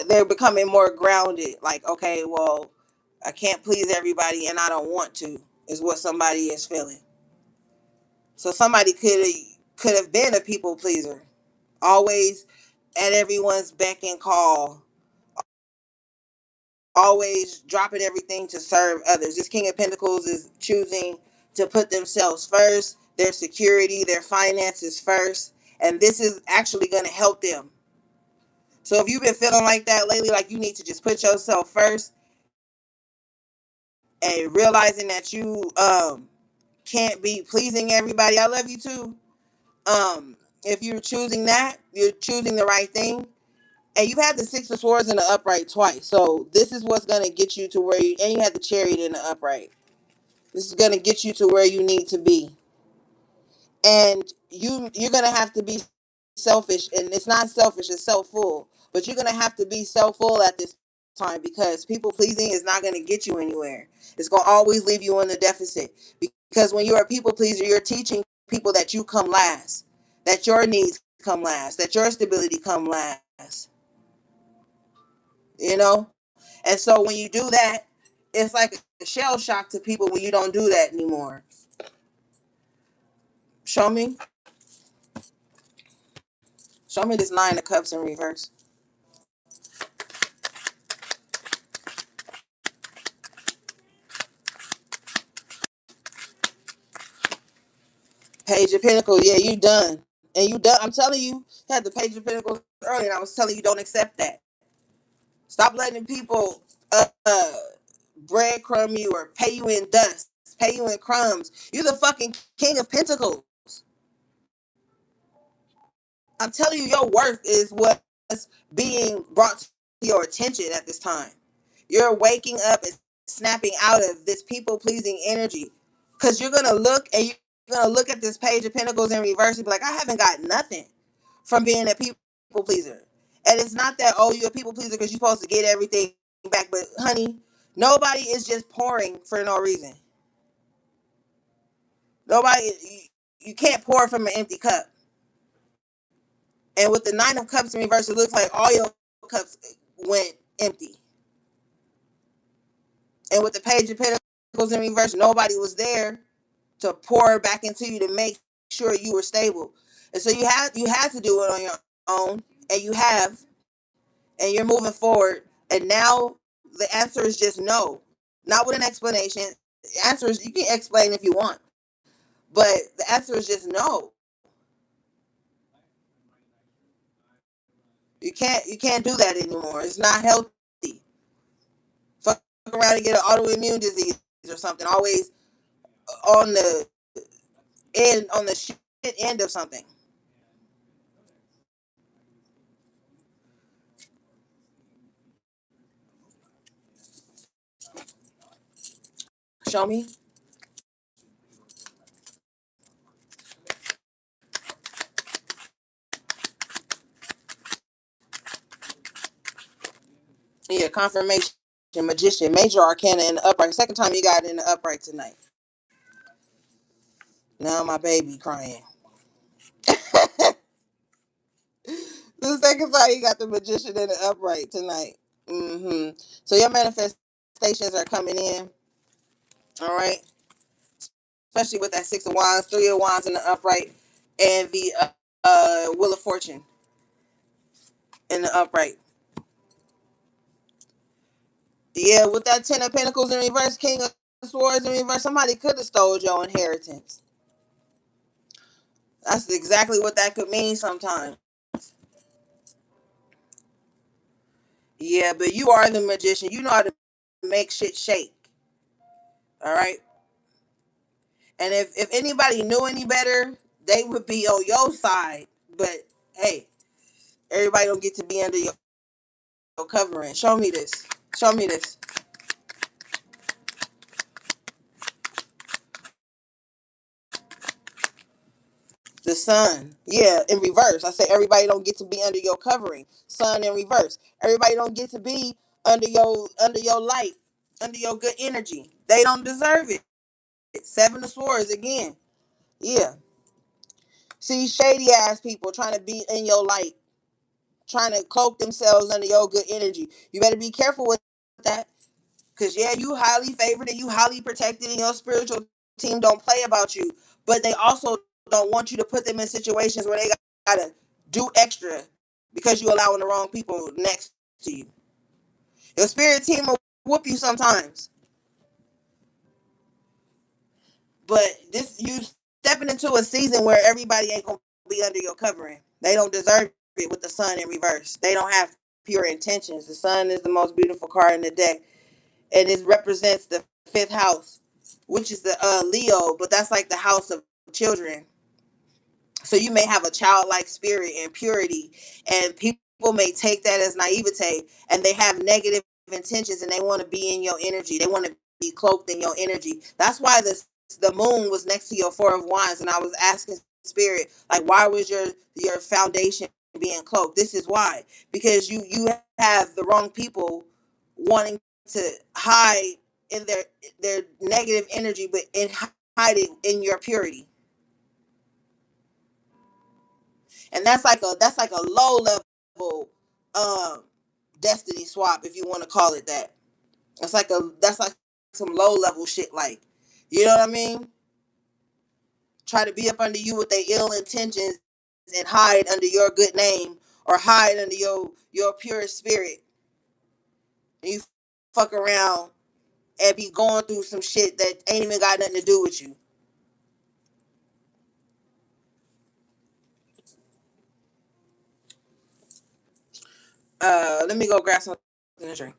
They're becoming more grounded. Like, okay, well, I can't please everybody and I don't want to, is what somebody is feeling. So somebody could have been a people pleaser. Always at everyone's beck and call. Always dropping everything to serve others. This King of Pentacles is choosing to put themselves first, their security, their finances first, and this is actually going to help them. So if you've been feeling like that lately, like you need to just put yourself first and realizing that you can't be pleasing everybody. I love you too. If you're choosing that, you're choosing the right thing. And you've had the Six of Swords in the upright twice. So this is what's going to get you to where you, and you had the Chariot in the upright. This is going to get you to where you need to be. And you're going to have to be selfish. And it's not selfish, it's self-full. But you're going to have to be self-full at this time because people pleasing is not going to get you anywhere. It's going to always leave you in the deficit. Because when you're a people pleaser, you're teaching people that you come last. That your needs come last. That your stability come last. You know? And so when you do that, it's like a shell shock to people when you don't do that anymore. Show me. Show me this Nine of Cups in reverse. Page of Pentacles. Yeah, you done. And you done. I'm telling you, you had the Page of Pentacles earlier, and I was telling you don't accept that. Stop letting people breadcrumb you or pay you in dust, pay you in crumbs. You're the fucking King of Pentacles. I'm telling you, your worth is what's being brought to your attention at this time. You're waking up and snapping out of this people pleasing energy because you're gonna look and you're gonna look at this Page of Pentacles in reverse and be like, I haven't got nothing from being a people pleaser. And it's not that, oh, you're a people pleaser because you're supposed to get everything back, but honey, nobody is just pouring for no reason. Nobody, you can't pour from an empty cup. And with the Nine of Cups in reverse, it looks like all your cups went empty. And with the Page of Pentacles in reverse, nobody was there to pour back into you to make sure you were stable. And so you had to do it on your own, and you have, and you're moving forward. And now the answer is just no, not with an explanation. The answer is, you can explain if you want, but the answer is just no. You can't do that anymore. It's not healthy. Fuck around and get an autoimmune disease or something. Always on the shit end of something. Show me. Yeah, confirmation, magician, major arcana in the upright. Second time you got it in the upright tonight. Now my baby crying. The second time you got the magician in the upright tonight. So your manifestations are coming in. All right. Especially with that six of wands, three of wands in the upright, and the wheel of fortune in the upright. Yeah, with that ten of pentacles in reverse, king of swords in reverse, somebody could have stole your inheritance. That's exactly what that could mean sometimes. Yeah, but you are the magician. You know how to make shit shake. All right. And if anybody knew any better, they would be on your side. But hey, everybody don't get to be under your covering. Show me this. Show me this. The sun. Yeah, in reverse. I say everybody don't get to be under your covering. Sun in reverse. Everybody don't get to be under your light, under your good energy. They don't deserve it. Seven of swords again. Yeah. See, shady ass people trying to be in your light, trying to cloak themselves under your good energy. You better be careful with that. Cause yeah, you highly favored and you highly protected, and your spiritual team don't play about you. But they also don't want you to put them in situations where they gotta do extra because you allowing the wrong people next to you. Your spirit team will whoop you sometimes. But this, you stepping into a season where everybody ain't gonna be under your covering. They don't deserve it with the sun in reverse. They don't have pure intentions. The sun is the most beautiful card in the deck, and it represents the fifth house, which is the Leo, but that's like the house of children. So you may have a childlike spirit and purity, and people may take that as naivete, and they have negative intentions, and they want to be in your energy. They want to be cloaked in your energy. That's why the moon was next to your four of wands, and I was asking spirit, like, why was your foundation being cloaked? This is why, because you have the wrong people wanting to hide in their negative energy, but in hiding in your purity. And that's like a low level um destiny swap, if you want to call it that. That's like some low level shit, like, you know what I mean? Try to be up under you with their ill intentions and hide under your good name, or hide under your pure spirit, and you fuck around and be going through some shit that ain't even got nothing to do with you. Let me go grab something to drink.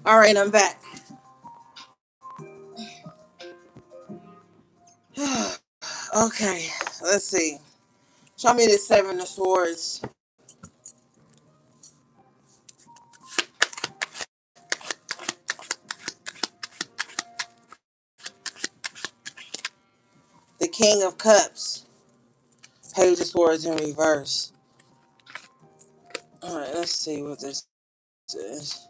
All right, I'm back. Okay, let's see. Show me the Seven of Swords. The King of Cups. Page of Swords in reverse. All right, let's see what this is.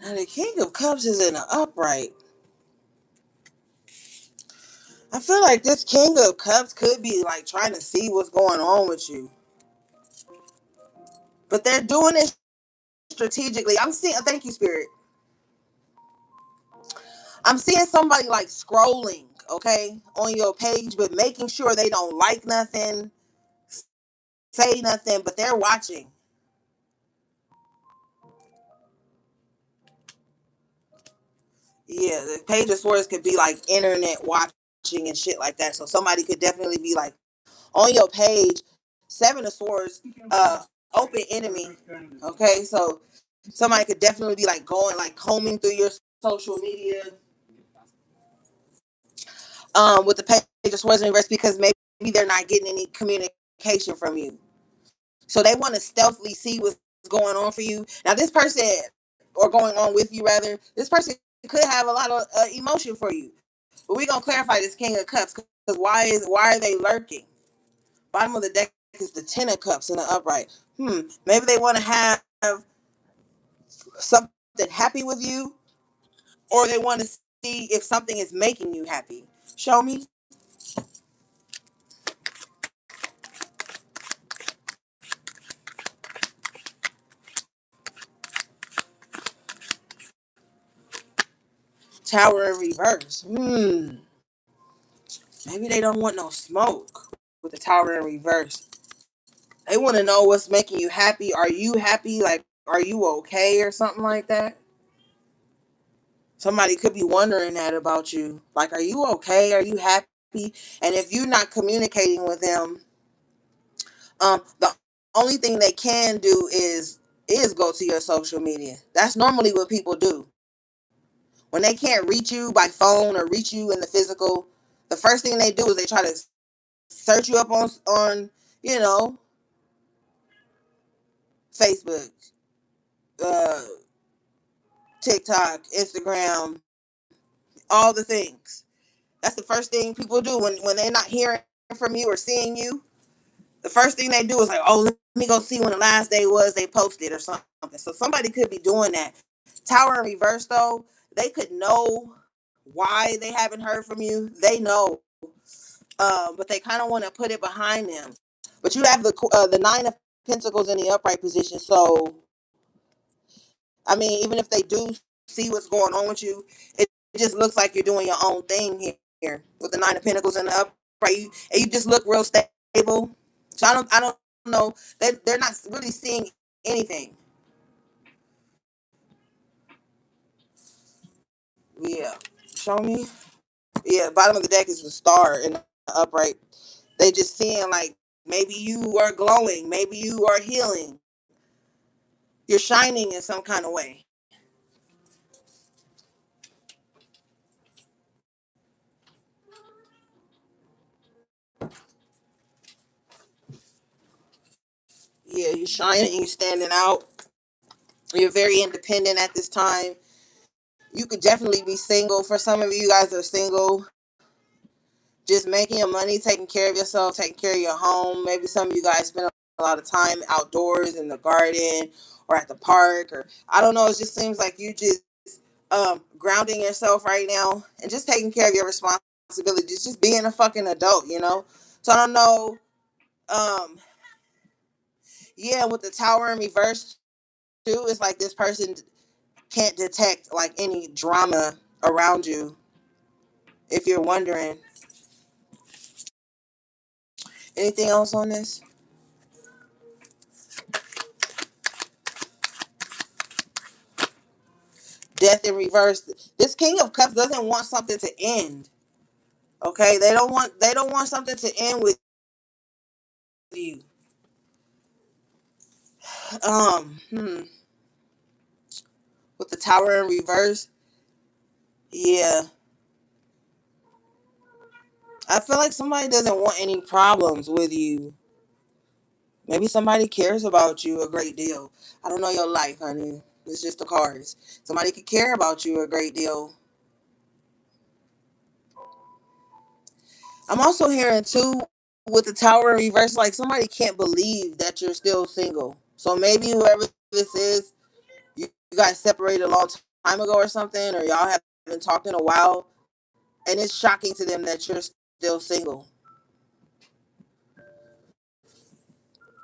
Now, the King of Cups is in the upright. I feel like this King of Cups could be like trying to see what's going on with you. But they're doing it strategically. I'm seeing, thank you, Spirit. I'm seeing somebody like scrolling, okay, on your page, but making sure they don't like nothing, say nothing, but they're watching. Yeah, the page of swords could be like internet watching and shit like that. So somebody could definitely be like on your page, Seven of Swords, open enemy. Okay, so somebody could definitely be like going like combing through your social media with the page of swords in reverse because maybe they're not getting any communication from you. So they want to stealthily see what's going on for you. Now this person, or going on with you rather, this person could have a lot of emotion for you. But we're gonna clarify this King of Cups because why are they lurking? Bottom of the deck is the Ten of Cups in the upright. Maybe they want to have something happy with you, or they want to see if something is making you happy. Show me. Tower in reverse. Maybe they don't want no smoke with the Tower in reverse. They want to know what's making you happy. Are you happy? Like, are you okay or something like that? Somebody could be wondering that about you. Like, are you okay? Are you happy? And if you're not communicating with them, the only thing they can do is go to your social media. That's normally what people do. When they can't reach you by phone or reach you in the physical, the first thing they do is they try to search you up on you know Facebook, uh, TikTok, Instagram, all the things. That's the first thing people do when they're not hearing from you or seeing you. The first thing they do is like, oh, let me go see when the last day was they posted or something. So somebody could be doing that. Tower in reverse though, they could know why they haven't heard from you. They know, but they kind of want to put it behind them. But you have the Nine of Pentacles in the upright position, so I mean, even if they do see what's going on with you, it just looks like you're doing your own thing here with the Nine of Pentacles in the upright. And you just look real stable. So I don't know. They're not really seeing anything. Yeah, show me. Yeah, bottom of the deck is the Star in the upright. They just seeing like maybe you are glowing, maybe you are healing, you're shining in some kind of way. Yeah, you're shining, you're standing out. You're very independent at this time. You could definitely be single. For some of you guys are single, just making your money, taking care of yourself, taking care of your home. Maybe some of you guys spend a lot of time outdoors in the garden or at the park, or I don't know. It just seems like you just grounding yourself right now and just taking care of your responsibilities, just being a fucking adult. So I don't know. Um, yeah, with the Tower in reverse too, it's like this person can't detect like any drama around you. If you're wondering, anything else on this? Death in reverse. This King of Cups doesn't want something to end. Okay, they don't want something to end with you. Um, hmm, with the tower in reverse, yeah, I feel like somebody doesn't want any problems with you. Maybe somebody cares about you a great deal. I don't know your life, honey. It's just the cards. Somebody could care about you a great deal. I'm also hearing too with the tower in reverse, like somebody can't believe that you're still single. So maybe whoever this is, you guys separated a long time ago or something, or y'all haven't talked in a while, and it's shocking to them that you're still single.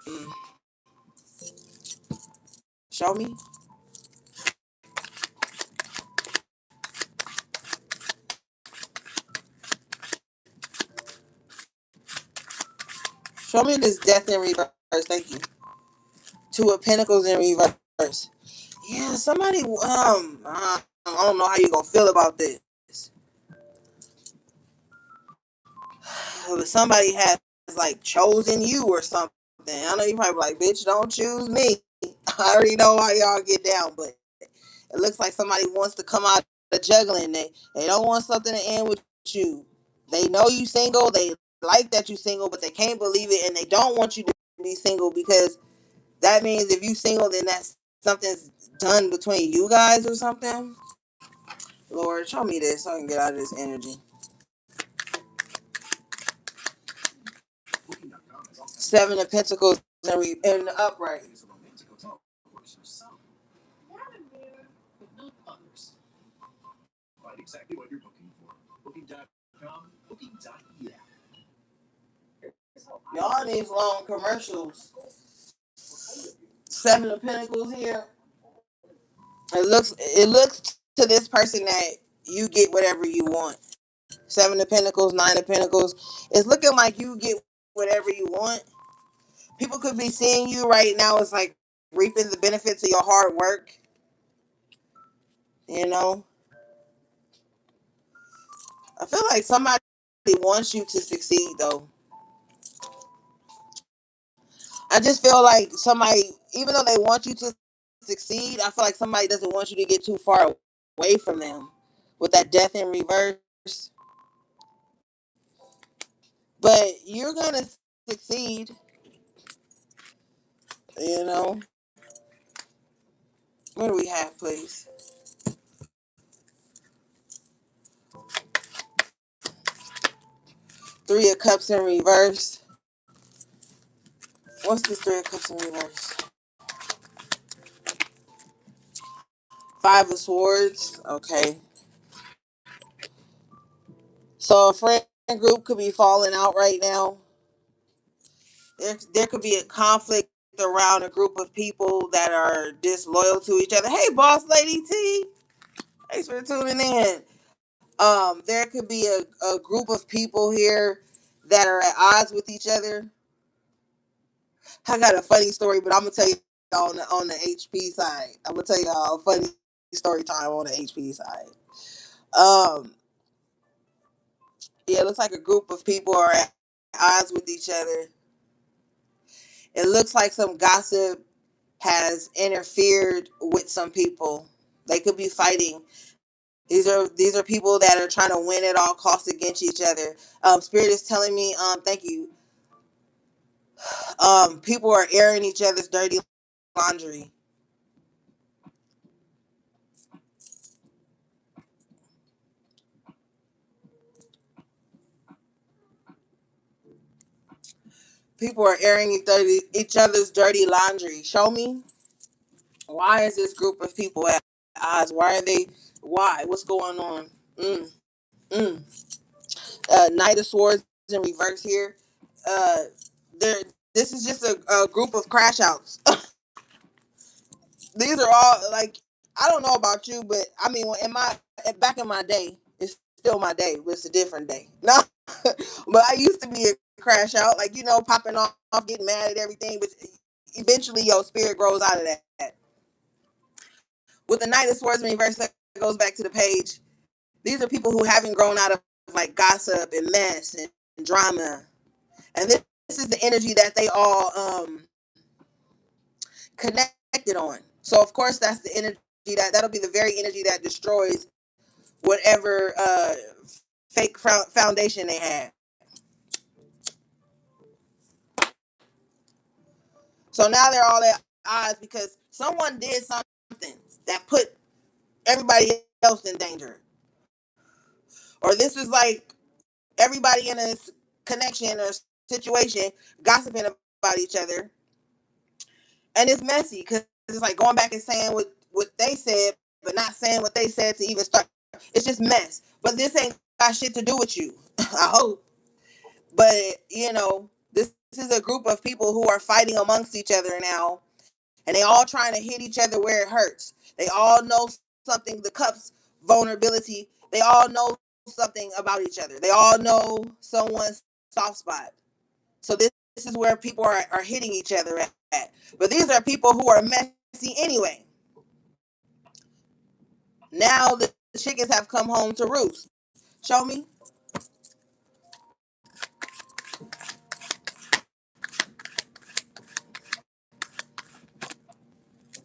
Mm. Show me. Show me this death in reverse. Thank you. Two of Pentacles in reverse. Yeah, somebody. I don't know how you gonna feel about this, but somebody has like chosen you or something. I know you probably like, bitch, don't choose me. I already know how y'all get down, but it looks like somebody wants to come out of juggling. They don't want something to end with you. They know you single. They like that you single, but they can't believe it, and they don't want you to be single because that means if you single, then that's something's done between you guys or something. Lord, show me this so I can get out of this energy. Seven of Pentacles in the upright. Y'all need long commercials. Seven of Pentacles here. It looks to this person that you get whatever you want. Seven of Pentacles, Nine of Pentacles. It's looking like you get whatever you want. People could be seeing you right now as like reaping the benefits of your hard work. You know, I feel like somebody wants you to succeed though. I just feel like somebody, even though they want you to succeed, I feel like somebody doesn't want you to get too far away from them with that death in reverse. But you're gonna succeed, you know. What do we have, please? Three of Cups in reverse. What's this Three of Cups in reverse? Five of Swords. Okay. So a friend group could be falling out right now. There could be a conflict around a group of people that are disloyal to each other. Hey, boss lady T. Thanks for tuning in. There could be a group of people here that are at odds with each other. I got a funny story, but I'm gonna tell you on the HP side. I'm gonna tell you a funny story time on the HP side. Um, yeah, it looks like a group of people are at odds with each other. It looks like some gossip has interfered with some people. They could be fighting. These are people that are trying to win at all costs against each other. Spirit is telling me, thank you. People are airing each other's dirty laundry. People are airing each other's dirty laundry. Show me, why is this group of people at odds? Why are they? Why? What's going on? Mm, mm. Knight of Swords in reverse here. Uh, there. This is just a group of crash outs. These are all like, I don't know about you, but I mean, in my back in my day, it's still my day, but it's a different day. No, but I used to be a crash out, like popping off, getting mad at everything, but eventually your spirit grows out of that. With the Knight of Swords in reverse, that goes back to the page. These are people who haven't grown out of like gossip and mess and drama. And this is the energy that they all connected on. So of course that's the energy that'll be the very energy that destroys whatever fake foundation they had. So now they're all at odds because someone did something that put everybody else in danger. Or this is like everybody in a connection or situation gossiping about each other. And it's messy because it's like going back and saying what they said, but not saying what they said to even start. It's just mess. But this ain't got shit to do with you. I hope. But, this is a group of people who are fighting amongst each other now. And they all trying to hit each other where it hurts. They all know something, the cup's vulnerability. They all know something about each other. They all know someone's soft spot. So this is where people are hitting each other at. But these are people who are messy anyway. Now the chickens have come home to roost. Show me.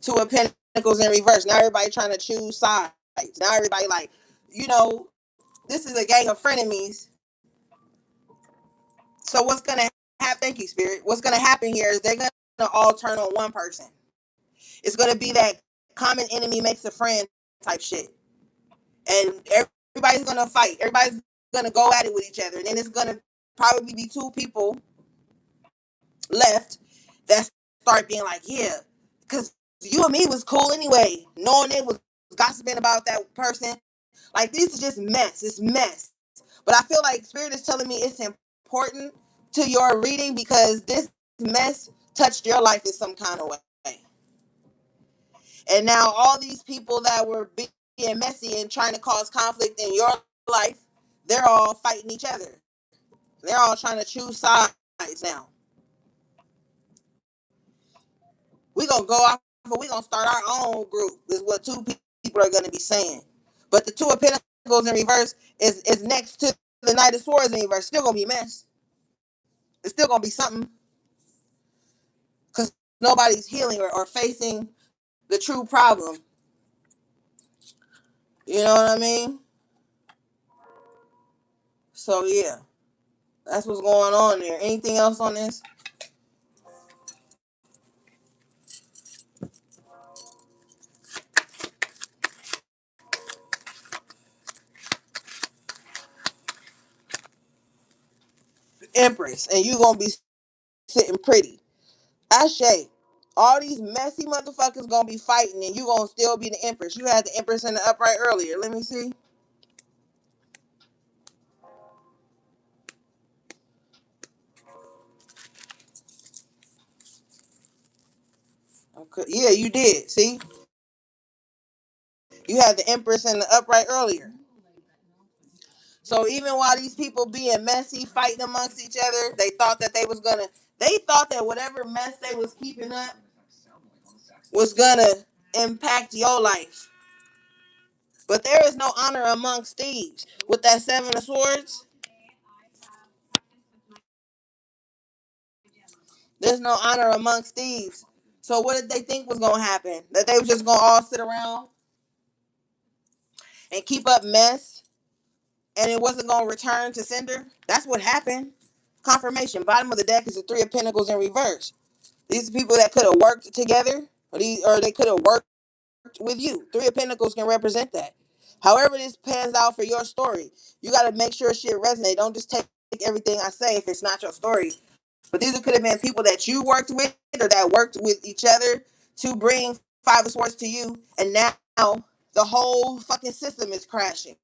Two of Pentacles in reverse. Now everybody trying to choose sides. Now everybody like, this is a gang of frenemies. So what's gonna happen? Thank you, Spirit. What's gonna happen here is they're gonna all turn on one person. It's gonna be that common enemy makes a friend type shit, and everybody's gonna fight. Everybody's gonna go at it with each other, and then it's gonna probably be two people left that start being like, yeah, because you and me was cool anyway. Knowing they was gossiping about that person, like this is just mess. It's mess. But I feel like Spirit is telling me it's important to your reading because this mess touched your life in some kind of way. And now all these people that were being messy and trying to cause conflict in your life, they're all fighting each other. They're all trying to choose sides now. We're going to go off and we're going to start our own group, is what two people are going to be saying. But the Two of Pentacles in reverse is next to the Knight of Swords in reverse. Still going to be a mess. It's still going to be something. Because nobody's healing or facing the true problem. You know what I mean? So, yeah. That's what's going on there. Anything else on this? Empress. And you going to be sitting pretty. Ashe. All these messy motherfuckers going to be fighting and you going to still be the Empress. You had the Empress in the upright earlier. Let me see. Okay. Yeah, you did. See? You had the Empress in the upright earlier. So even while these people being messy, fighting amongst each other, they thought that whatever mess they was keeping up was gonna impact your life. But there is no honor amongst thieves. With that Seven of Swords, there's no honor amongst thieves. So what did they think was gonna happen? That they was just gonna all sit around and keep up mess and it wasn't gonna return to sender? That's what happened. Confirmation. Bottom of the deck is the Three of Pentacles in reverse. These are people that could have worked together, or they could have worked with you. Three of Pentacles can represent that. However this pans out for your story, you got to make sure shit resonates. Don't just take everything I say if it's not your story. But these could have been people that you worked with or that worked with each other to bring Five of Swords to you. And now the whole fucking system is crashing.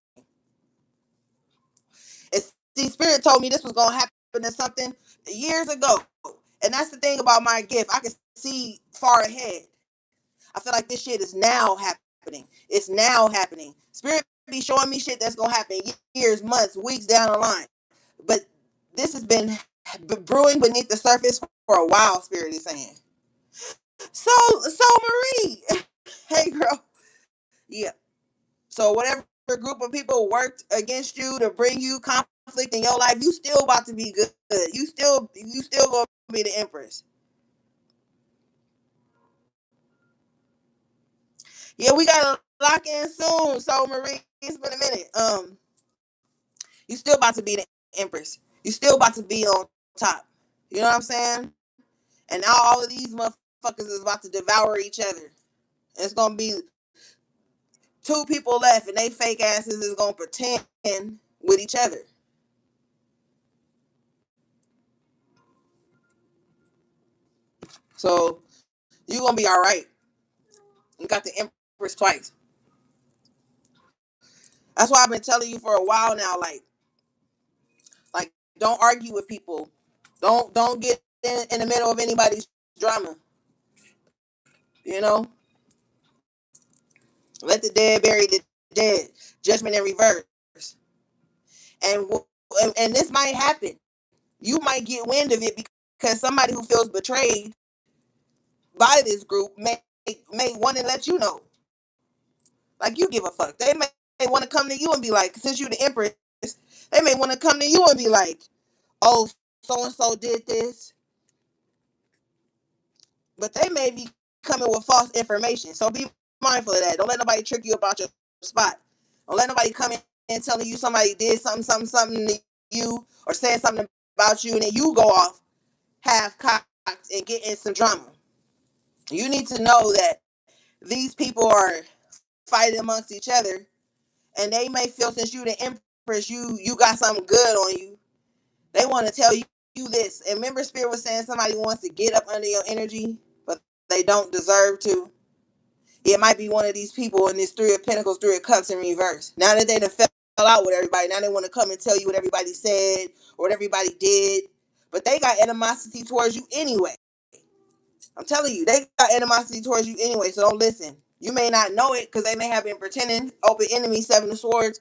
It's, see, Spirit told me this was going to happen to something years ago. And that's the thing about my gift. I can see far ahead. I feel like this shit is now happening. It's now happening. Spirit be showing me shit that's going to happen years, months, weeks down the line. But this has been brewing beneath the surface for a while, Spirit is saying. So Marie. Hey, girl. Yeah. So whatever group of people worked against you to bring you conflict in your life, you still about to be good. You still gonna be the empress. Yeah, we gotta lock in soon. So Marie, it's been a minute. You still about to be the empress. You still about to be on top. You know what I'm saying? And now all of these motherfuckers is about to devour each other. It's gonna be two people left, and they fake asses is gonna pretend with each other. So you gonna be all right. You got the empress twice. That's why I've been telling you for a while now. Like, don't argue with people. Don't get in the middle of anybody's drama. You know, let the dead bury the dead. Judgment in reverse. And and this might happen. You might get wind of it because somebody who feels betrayed by this group may want to let you know. Like, you give a fuck. They may want to come to you and be like, since you the empress, they may want to come to you and be like, oh, so and so did this, but they may be coming with false information. So be mindful of that. Don't let nobody trick you about your spot. Don't let nobody come in and telling you somebody did something to you or saying something about you, and then you go off half cocked and get in some drama. You need to know that these people are fighting amongst each other, and they may feel since you the empress, you got something good on you. They want to tell you this. And remember, Spirit was saying somebody wants to get up under your energy, but they don't deserve to. It might be one of these people in this Three of Pentacles, Three of Cups in reverse. Now that they done fell out with everybody, now they want to come and tell you what everybody said or what everybody did. But they got animosity towards you anyway. I'm telling you, they got animosity towards you anyway, so don't listen. You may not know it because they may have been pretending, open enemy, Seven of Swords,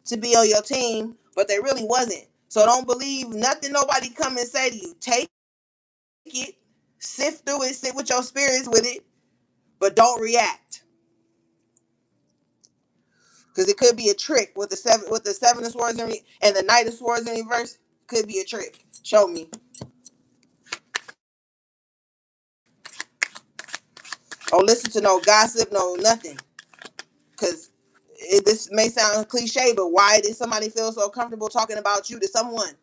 to be on your team, but they really wasn't. So don't believe nothing nobody come and say to you. Take it, sift through it, sit with your spirits with it, but don't react. Because it could be a trick with the seven of swords and the knight of swords in reverse. Could be a trick. Show me. Don't listen to no gossip, no nothing. Because this may sound cliche, but why did somebody feel so comfortable talking about you to someone?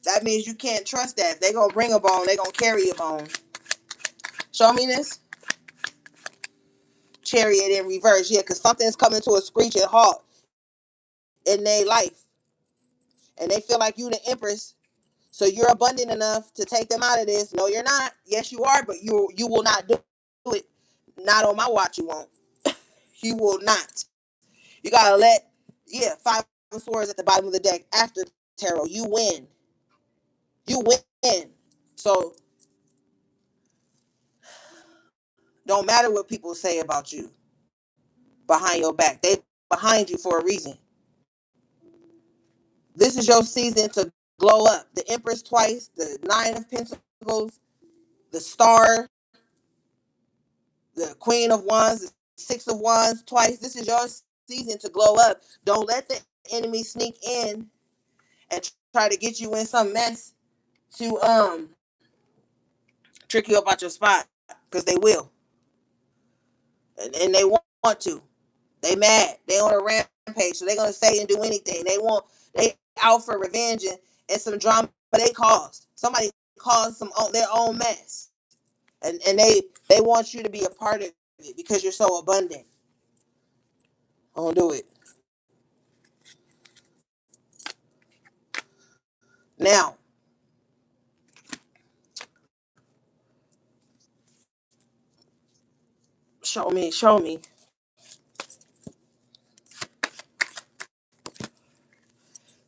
That means you can't trust that. If they gonna bring a bone, they gonna carry a bone. Show me this. Chariot in reverse, yeah, because something's coming to a screeching halt in their life, and they feel like you the empress, so you're abundant enough to take them out of this. No, you're not. Yes, you are, but you will not do it. Not on my watch. You won't. You will not. You gotta let. Yeah, five of swords at the bottom of the deck after tarot. You win. You win. So don't matter what people say about you behind your back. They behind you for a reason. This is your season to glow up. The Empress twice, the Nine of Pentacles, the Star, the Queen of Wands, the Six of Wands twice. This is your season to glow up. Don't let the enemy sneak in and try to get you in some mess to trick you about your spot, because they will, and they want to. They mad. They on a rampage, so they gonna say and do anything. They out for revenge and some drama they caused. Somebody caused their own mess, and they want you to be a part of it because you're so abundant. Don't do it. Now, show me.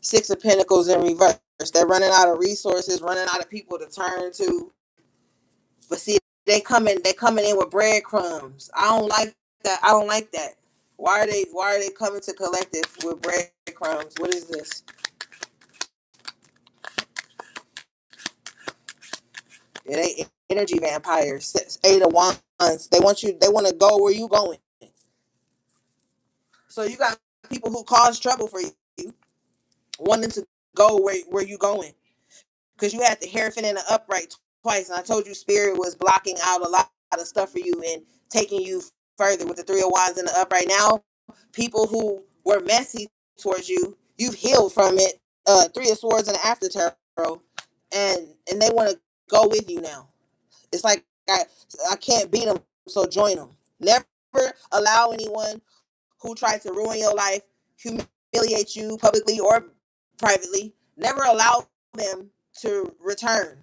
Six of Pentacles in reverse. They're running out of resources, running out of people to turn to. But see, they coming in with breadcrumbs. I don't like that. I don't like that. Why are they coming to collective with breadcrumbs? What is this? Yeah, they energy vampires. Eight of Wands. They want to go where you going. So you got people who cause trouble for you, wanting to go where you going, because you had the Hierophant and the upright twice, and I told you spirit was blocking out a lot of stuff for you and taking you further with the Three of Wands and the upright. Now, people who were messy towards you, you've healed from it. Three of Swords and the After Tarot, and they want to go with you now. It's like I can't beat them, so join them. Never allow anyone who tried to ruin your life, humiliate you publicly or privately. Never allow them to return.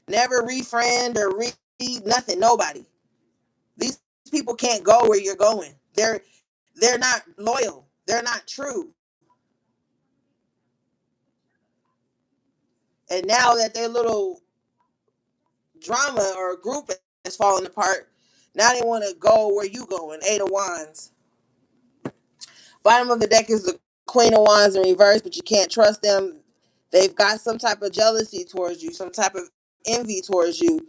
Never refriend or read nothing. Nobody. These people can't go where you're going. They're not loyal. They're not true. And now that their little drama or group is falling apart, now they want to go where you going. Eight of Wands. Bottom of the deck is the Queen of Wands in reverse, but you can't trust them. They've got some type of jealousy towards you, some type of envy towards you.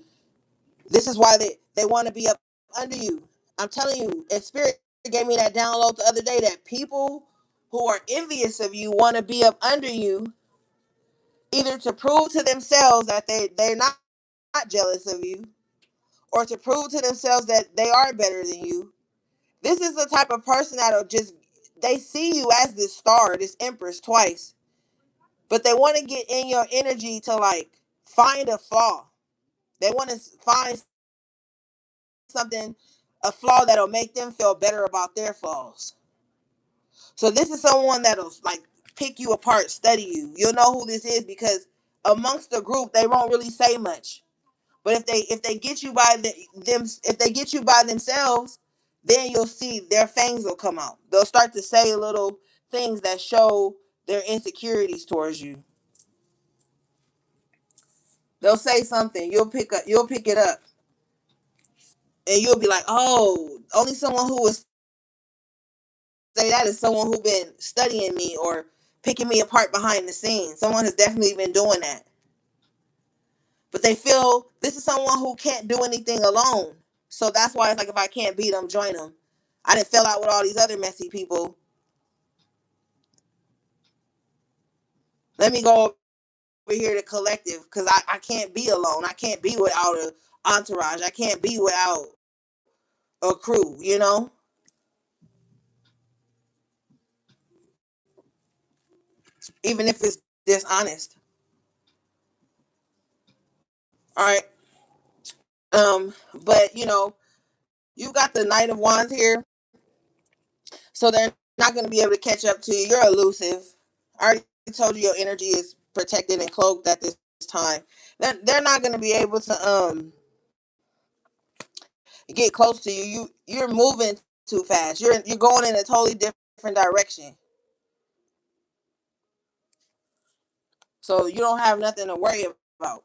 This is why they want to be up under you. I'm telling you, and Spirit gave me that download the other day that people who are envious of you want to be up under you, either to prove to themselves that they're not jealous of you, or to prove to themselves that they are better than you. This is the type of person that'll just, they see you as this star, this empress twice, but they want to get in your energy to like find a flaw. They want to find something, a flaw that'll make them feel better about their flaws. So this is someone that'll like pick you apart, study you. You'll know who this is because amongst the group they won't really say much. But if they get you by them, if they get you by themselves, then you'll see their fangs will come out. They'll start to say little things that show their insecurities towards you. They'll say something, you'll pick it up, and you'll be like, oh, only someone who would say that is someone who's been studying me or picking me apart behind the scenes. Someone has definitely been doing that. But they feel this is someone who can't do anything alone. So that's why it's like if I can't beat them, join them. I didn't fill out with all these other messy people. Let me go over here to collective because I can't be alone. I can't be without an entourage. I can't be without a crew, you know? Even if it's dishonest. All right. But you got the Knight of Wands here. So they're not going to be able to catch up to you. You're elusive. I already told you your energy is protected and cloaked at this time. They're not going to be able to get close to you. You're moving too fast. You're going in a totally different direction. So you don't have nothing to worry about.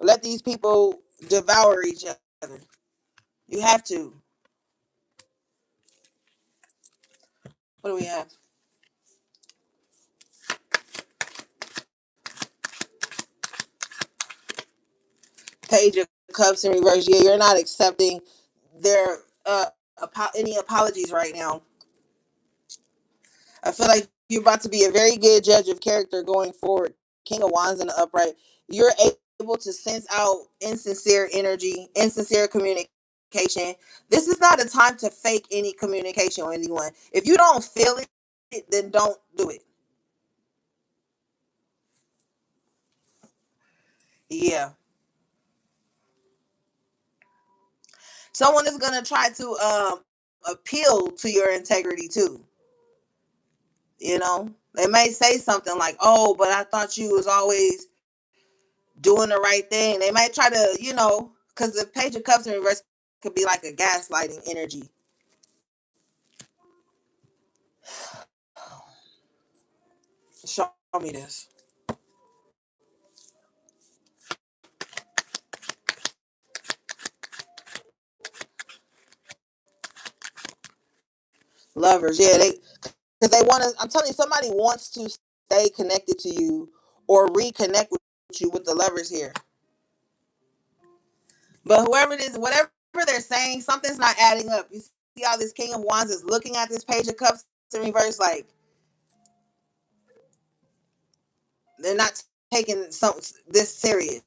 Let these people devour each other. You have to. What do we have? Page of Cups in reverse. Yeah, you're not accepting their any apologies right now. I feel like you're about to be a very good judge of character going forward. King of Wands in the upright. You're able to sense out insincere energy, insincere communication. This is not a time to fake any communication with anyone. If you don't feel it, then don't do it. Yeah. Someone is gonna try to appeal to your integrity too. They may say something like, "Oh, but I thought you was always doing the right thing." They might try to, because the Page of Cups in reverse could be like a gaslighting energy. Show me this. Lovers, yeah, because they want to. I'm telling you, somebody wants to stay connected to you or reconnect with you with the lovers here. But whoever it is, whatever they're saying, something's not adding up. You how this King of Wands is looking at this Page of Cups in reverse? Like, they're not taking this serious.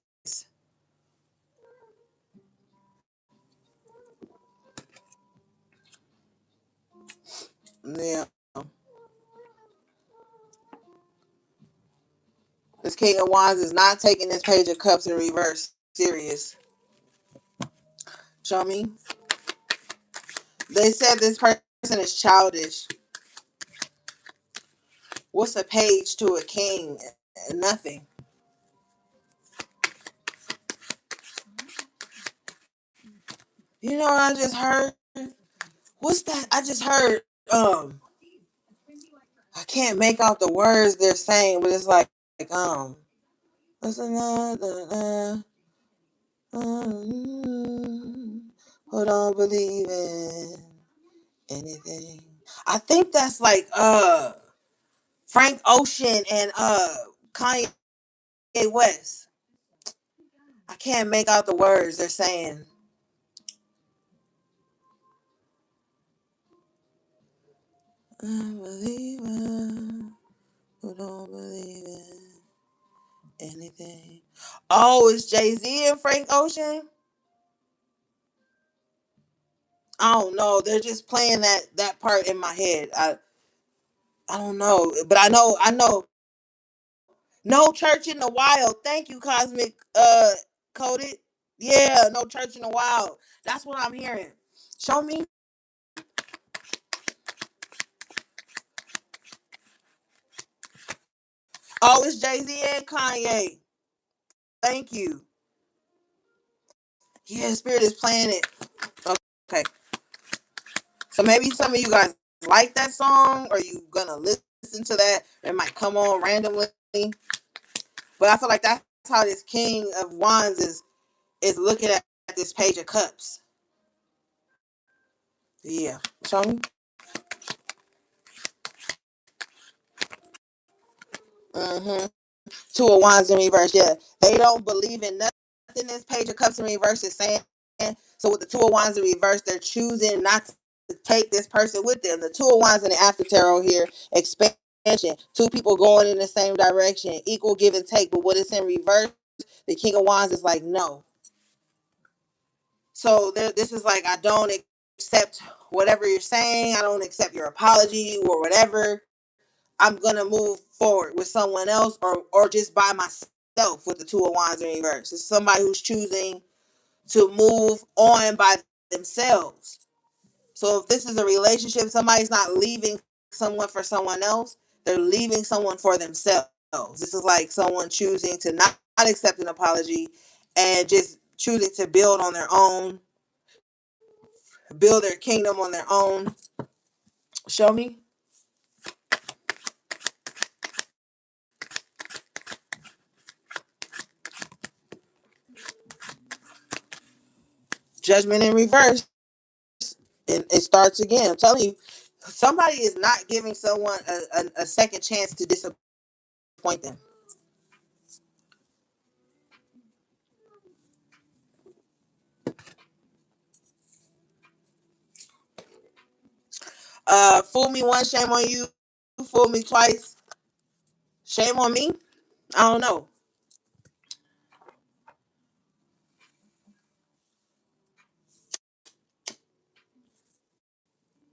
Yeah. This King of Wands is not taking this Page of Cups in reverse serious. Show me. They said this person is childish. What's a page to a king? Nothing. You know what I just heard? What's that? I just heard I can't make out the words they're saying, but it's like listen, who don't believe in anything. I think that's like Frank Ocean and Kanye West. I can't make out the words they're saying. Unbeliever who don't believe in anything. Oh, it's Jay-Z and Frank Ocean? I don't know. They're just playing that part in my head. I don't know, but I know. No Church in the Wild. Thank you, Cosmic Coded. Yeah, No Church in the Wild. That's what I'm hearing. Show me. Oh, it's Jay-Z and Kanye. Thank you. Yeah, Spirit is playing it. Okay. So maybe some of you guys like that song, or you gonna listen to that. It might come on randomly. But I feel like that's how this King of Wands is looking at this Page of Cups. Yeah. Show me. Mm-hmm. Two of Wands in reverse. Yeah. They don't believe in nothing this Page of Cups in reverse is saying. So with the Two of Wands in reverse, they're choosing not to take this person with them. The Two of Wands in the after tarot here, expansion. Two people going in the same direction, equal give and take. But what is in reverse, the King of Wands is like, no. So this is like, I don't accept whatever you're saying. I don't accept your apology or whatever. I'm gonna move forward with someone else, or just by myself with the Two of Wands in reverse. It's somebody who's choosing to move on by themselves. So if this is a relationship, somebody's not leaving someone for someone else. They're leaving someone for themselves. This is like someone choosing to not accept an apology and just choosing to build on their own, build their kingdom on their own. Show me. Judgment in reverse. And it starts again. I'm telling you, somebody is not giving someone a second chance to disappoint them. Fool me once, shame on you. Fool me twice, shame on me. I don't know.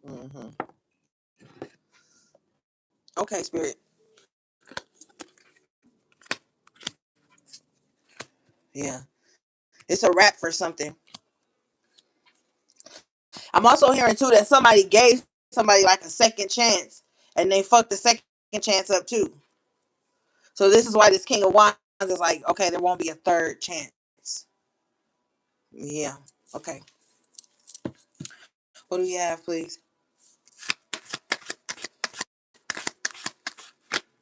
Mm-hmm. Okay, Spirit. Yeah, it's a wrap for something. I'm also hearing too that somebody gave somebody like a second chance, and they fucked the second chance up too. So this is why this King of Wands is like, okay, there won't be a third chance. Yeah. Okay. What do we have, please?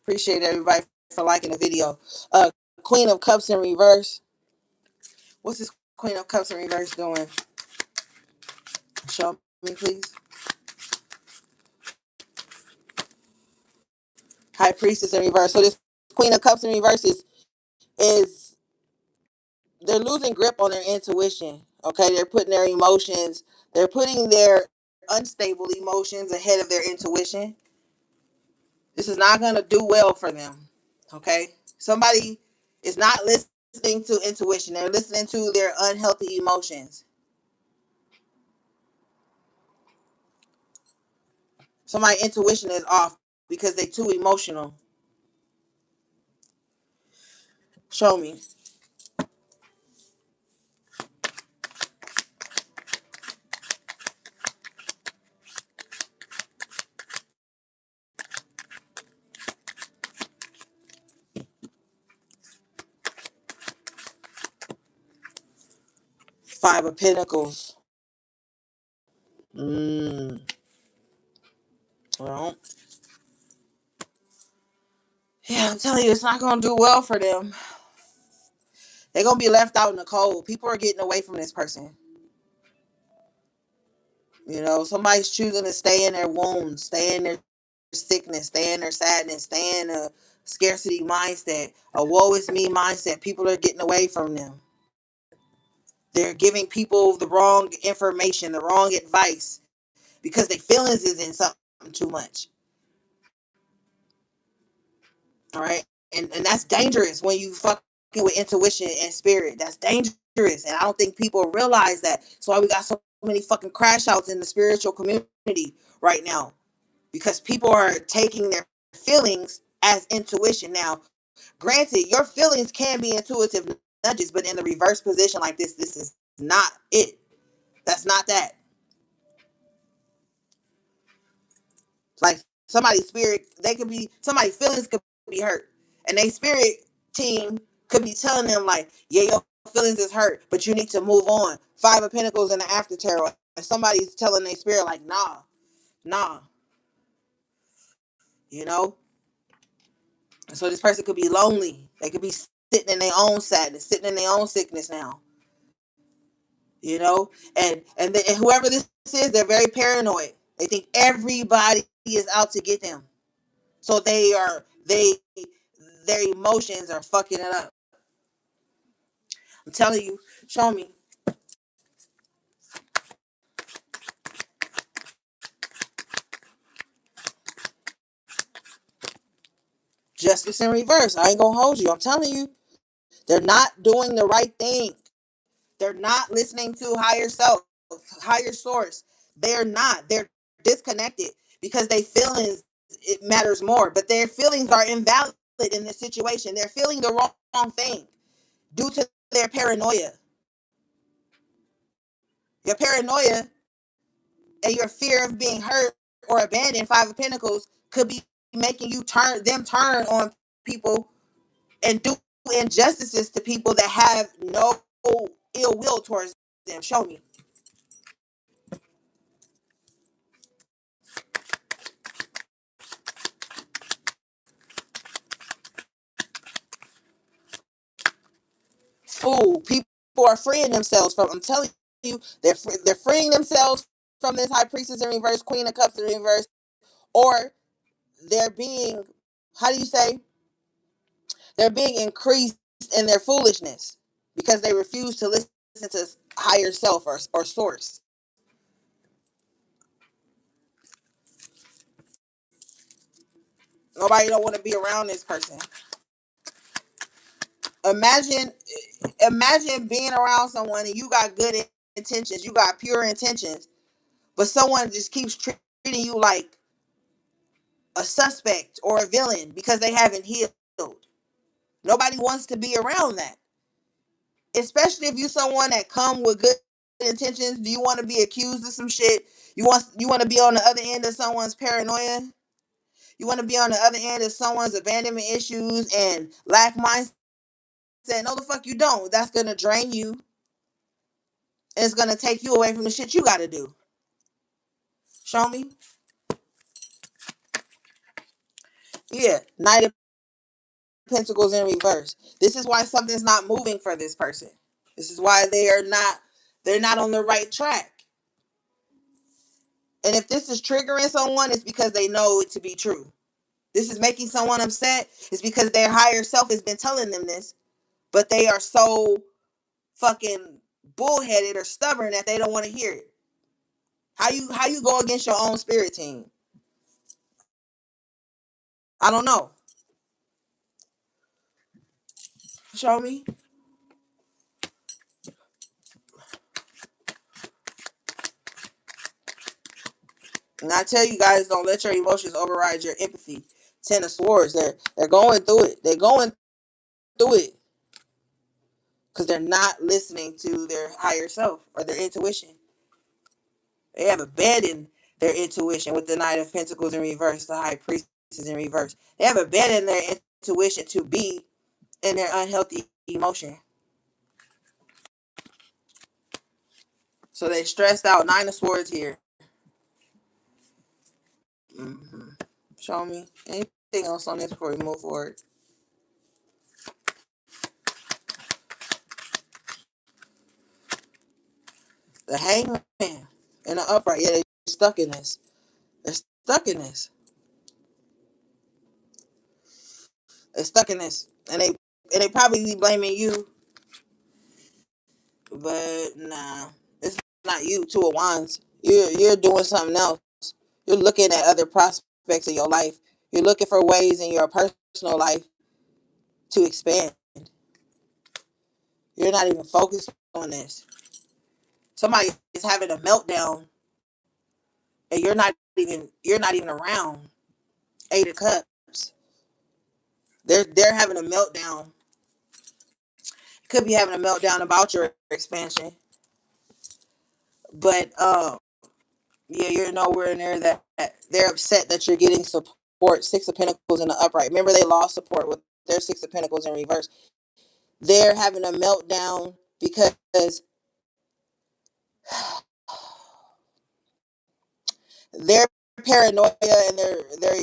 Appreciate everybody for liking the video. Queen of Cups in reverse. What's this Queen of Cups in reverse doing? Show me, please. High Priestess in reverse. So this Queen of Cups in reverse is they're losing grip on their intuition. Okay, they're putting their emotions, they're putting their unstable emotions ahead of their intuition. This is not going to do well for them. Okay? Somebody is not listening to intuition. They're listening to their unhealthy emotions. Somebody's intuition is off because they're too emotional. Show me. 5 of Pentacles. Mm. Well, yeah, I'm telling you, it's not going to do well for them. They're going to be left out in the cold. People are getting away from this person. You know, somebody's choosing to stay in their wounds, stay in their sickness, stay in their sadness, stay in a scarcity mindset, a woe is me mindset. People are getting away from them. They're giving people the wrong information, the wrong advice because their feelings is in something too much. All right. And that's dangerous when you fucking with intuition and spirit. That's dangerous. And I don't think people realize that. That's why we got so many fucking crash outs in the spiritual community right now. Because people are taking their feelings as intuition. Now, granted, your feelings can be intuitive nudges, but in the reverse position like this is not it. That's not that. Like somebody's spirit, they could be somebody's feelings could be hurt, and they spirit team could be telling them like, yeah, your feelings is hurt, but you need to move on. 5 of Pentacles in the after tarot, and somebody's telling their spirit like, nah, you know. So this person could be lonely. They could be sitting in their own sadness, sitting in their own sickness now. You know, and whoever this is, they're very paranoid. They think everybody is out to get them. So their emotions are fucking it up. I'm telling you, show me. Justice in reverse. I ain't gonna hold you. I'm telling you, they're not doing the right thing. They're not listening to higher self, higher source. They're not. They're disconnected because they feelings it matters more. But their feelings are invalid in this situation. They're feeling the wrong thing due to their paranoia. Your paranoia and your fear of being hurt or abandoned, 5 of Pentacles, could be making you turn on people and do injustices to people that have no ill will towards them. Show me. Fool. People are freeing themselves from. I'm telling you, they're freeing themselves from this High Priestess in reverse, Queen of Cups in reverse, or they're being, how do you say? They're being increased in their foolishness because they refuse to listen to higher self or source. Nobody don't want to be around this person. Imagine, imagine being around someone and you got good intentions, you got pure intentions, but someone just keeps treating you like a suspect or a villain because they haven't healed. Nobody wants to be around that, especially if you're someone that come with good intentions. Do you want to be accused of some shit? You want to be on the other end of someone's paranoia? You want to be on the other end of someone's abandonment issues and lack mindset? No, the fuck you don't. That's gonna drain you, and it's gonna take you away from the shit you gotta do. Show me. Yeah, Knight of Pentacles in reverse. This is why something's not moving for this person. This is why they're not on the right track. And if this is triggering someone, it's because they know it to be true. This is making someone upset. It's because their higher self has been telling them this, but they are so fucking bullheaded or stubborn that they don't want to hear it. How you go against your own spirit team? I don't know. Show me. And I tell you guys, don't let your emotions override your empathy. Ten of Swords, they're going through it. They're going through it because they're not listening to their higher self or their intuition. They have abandoned their intuition with the Knight of Pentacles in reverse, the High Priestess in reverse. They have abandoned their intuition to be in their unhealthy emotion. So they stressed out. Nine of Swords here. Mm-hmm. Show me anything else on this before we move forward. The Hangman and the Upright. Yeah, they're stuck in this. They're stuck in this. They're stuck in this, and they probably be blaming you, but nah, it's not you. Two of Wands. You're doing something else. You're looking at other prospects in your life. You're looking for ways in your personal life to expand. You're not even focused on this. Somebody is having a meltdown, and you're not even around. Eight of Cups. They're having a meltdown. Could be having a meltdown about your expansion, but yeah, you're nowhere near that. They're upset that you're getting support. Six of Pentacles in the upright. Remember, they lost support with their Six of Pentacles in reverse. They're having a meltdown because their paranoia and their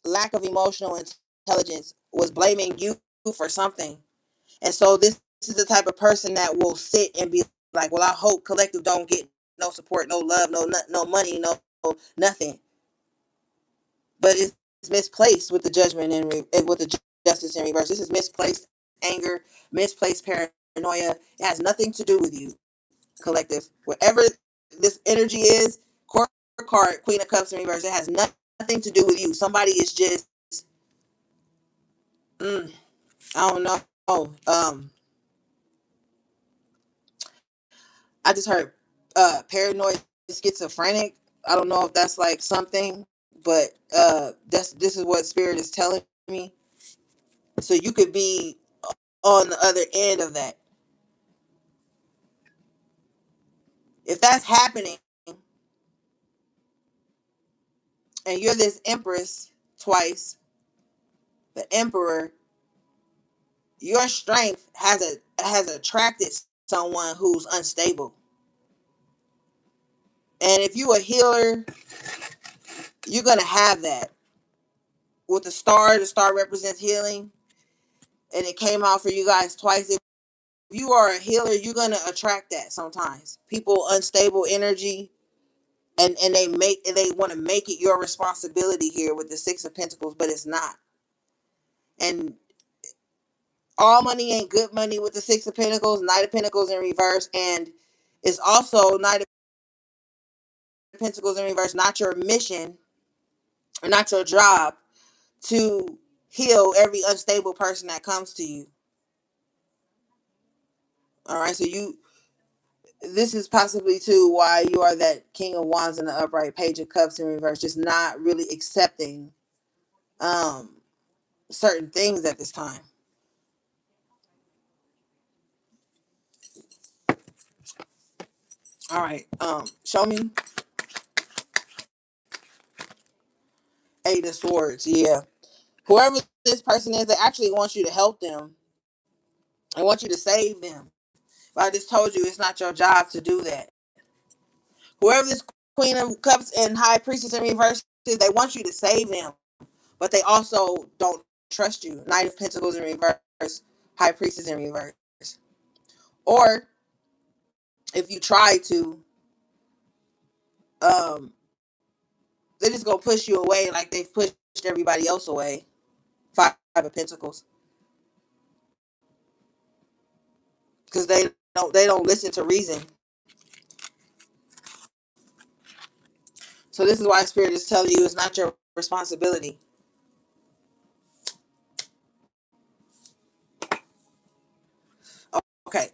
lack of emotional intelligence was blaming you for something. And so this is the type of person that will sit and be like, "Well, I hope collective don't get no support, no love, no money, no nothing." But it's misplaced with the judgment and with the justice in reverse. This is misplaced anger, misplaced paranoia. It has nothing to do with you, collective. Whatever this energy is, court card, Queen of Cups in reverse. It has nothing to do with you. Somebody is just, mm, I don't know. I just heard paranoid schizophrenic. I don't know if that's like something, but this is what spirit is telling me. So you could be on the other end of that. If that's happening and you're this empress twice, the emperor, your strength has attracted someone who's unstable. And if you a healer, you're gonna have that. With the star represents healing, and it came out for you guys twice. If you are a healer, you're gonna attract that sometimes. People unstable energy, and they want to make it your responsibility here with the Six of Pentacles, but it's not. And all money ain't good money with the Six of Pentacles, Knight of Pentacles in reverse, and it's also Knight of Pentacles in reverse, not your mission or not your job to heal every unstable person that comes to you. All right, so this is possibly too why you are that King of Wands in the upright, Page of Cups in reverse, just not really accepting um certain things at this time. All right, show me Eight of Swords. Yeah, whoever this person is, they actually want you to help them. I want you to save them. But I just told you it's not your job to do that. Whoever this Queen of Cups and High Priestess in reverse is, they want you to save them. But they also don't trust you. Knight of Pentacles in reverse, High Priestess in reverse. Or if you try to, um, they're just gonna push you away like they've pushed everybody else away. Five of Pentacles. Because they don't listen to reason. So this is why Spirit is telling you it's not your responsibility. Okay.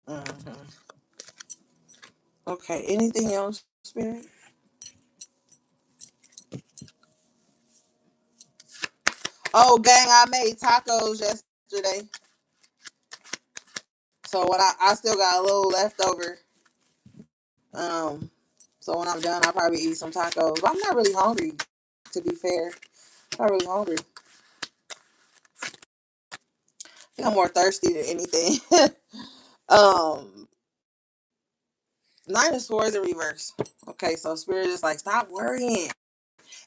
Hmm. Okay. Anything else, Spirit? Oh, gang! I made tacos yesterday, so when I still got a little left over. Um, so when I'm done, I'll probably eat some tacos. But I'm not really hungry, to be fair. I'm not really hungry. I think I'm more thirsty than anything. um, Nine of Swords in reverse. Okay, so Spirit is like, stop worrying.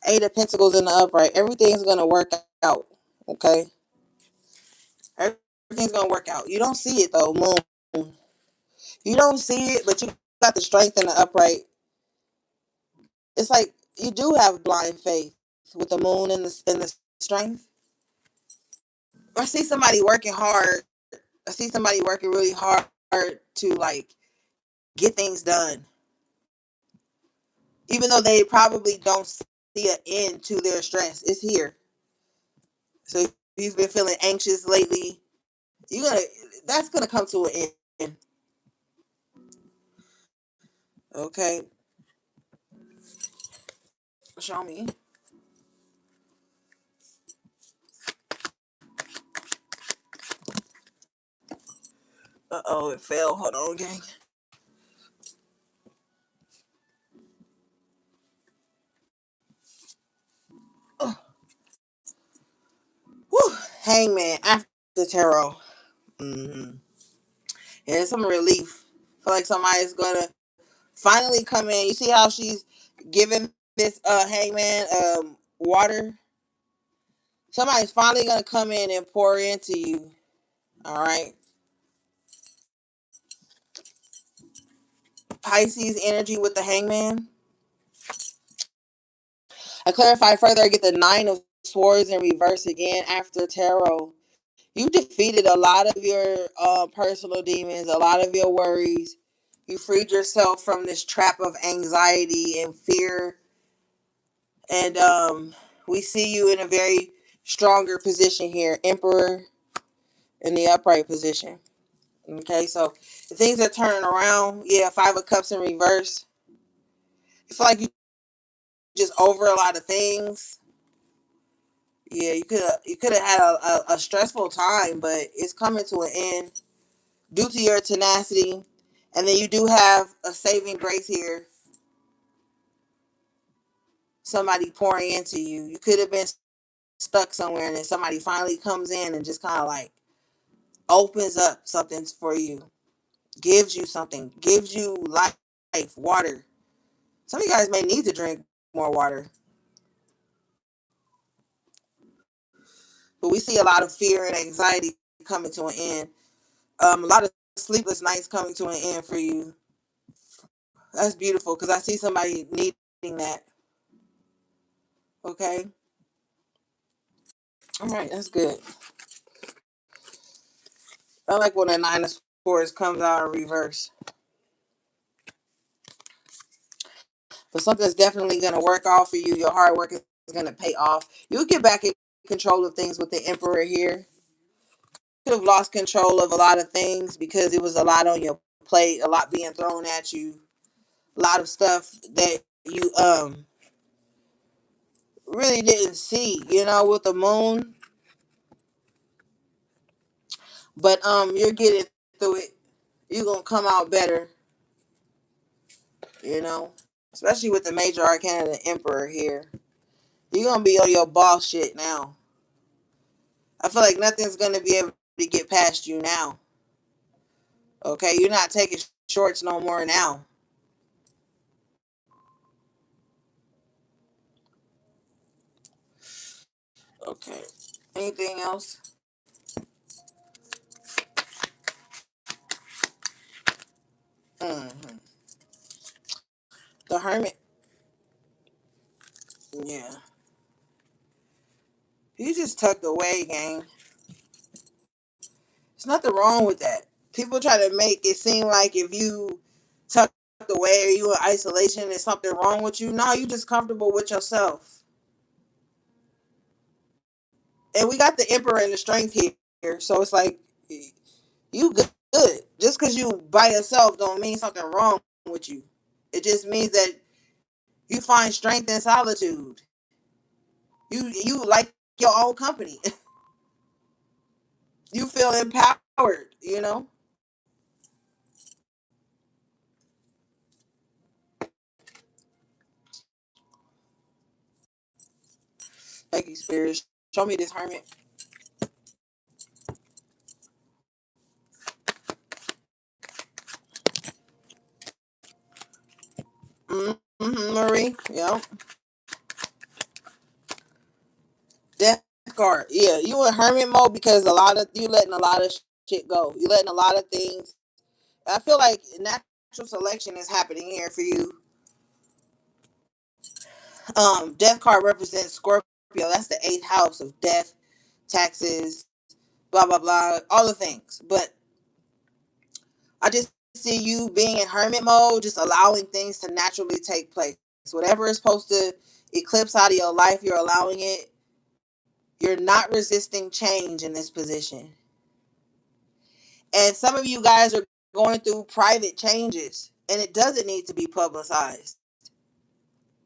Eight of Pentacles in the upright. Everything's gonna work out. Okay, everything's gonna work out. You don't see it though, Moon. You don't see it, but you got the strength in the upright. It's like you do have blind faith with the Moon and the strength. I see somebody working hard. I see somebody working really hard to like get things done, even though they probably don't see an end to their stress. It's here. So if you've been feeling anxious lately, you're gonna that's gonna come to an end. Okay, show me. Uh-oh, it fell. Hold on, gang. Oh, whew. Hangman after tarot. Mm-hmm. Yeah, some relief. I feel like somebody's gonna finally come in. You see how she's giving this hangman water? Somebody's finally gonna come in and pour into you. All right. Pisces energy with the hangman. I clarify further. I get the Nine of Swords in reverse again after tarot. You defeated a lot of your personal demons, a lot of your worries. You freed yourself from this trap of anxiety and fear. And we see you in a very stronger position here. Emperor in the upright position. Okay, so things are turning around. Yeah, Five of Cups in reverse. You feel like you just over a lot of things. Yeah, you could have had a stressful time, but it's coming to an end due to your tenacity. And then you do have a saving grace here. Somebody pouring into you. You could have been stuck somewhere, and then somebody finally comes in and just kind of like opens up something for you, gives you something, gives you life, water. Some of you guys may need to drink more water. But we see a lot of fear and anxiety coming to an end. A lot of sleepless nights coming to an end for you. That's beautiful because I see somebody needing that. Okay. All right, that's good. I like when the Nine of Swords comes out in reverse. But something's definitely going to work off for you. Your hard work is going to pay off. You'll get back in control of things with the Emperor here. You could have lost control of a lot of things because it was a lot on your plate, a lot being thrown at you, a lot of stuff that you really didn't see, with the moon. But you're getting through it. You're gonna come out better, you know. Especially with the major arcana, the Emperor here. You're gonna be on your boss shit now. I feel like nothing's gonna be able to get past you now. Okay, you're not taking shorts no more now. Okay. Anything else? Hmm. The hermit. Yeah. He just tucked away, gang. There's nothing wrong with that. People try to make it seem like if you tucked away or you in isolation, there's something wrong with you. No, you just comfortable with yourself. And we got the emperor and the strength here. So it's like you good. Just because you by yourself don't mean something wrong with you. It just means that you find strength in solitude. You like your own company. You feel empowered, you know? Thank you, Spirit. Show me this hermit. Mm-hmm, Marie. Yep. Death card. Yeah, you in hermit mode because you letting a lot of shit go. You letting a lot of things. I feel like natural selection is happening here for you. Death card represents Scorpio. That's the eighth house of death, taxes, blah blah blah, all the things. But I just see you being in hermit mode, just allowing things to naturally take place. Whatever is supposed to eclipse out of your life, you're allowing it. You're not resisting change in this position. And some of you guys are going through private changes, and it doesn't need to be publicized.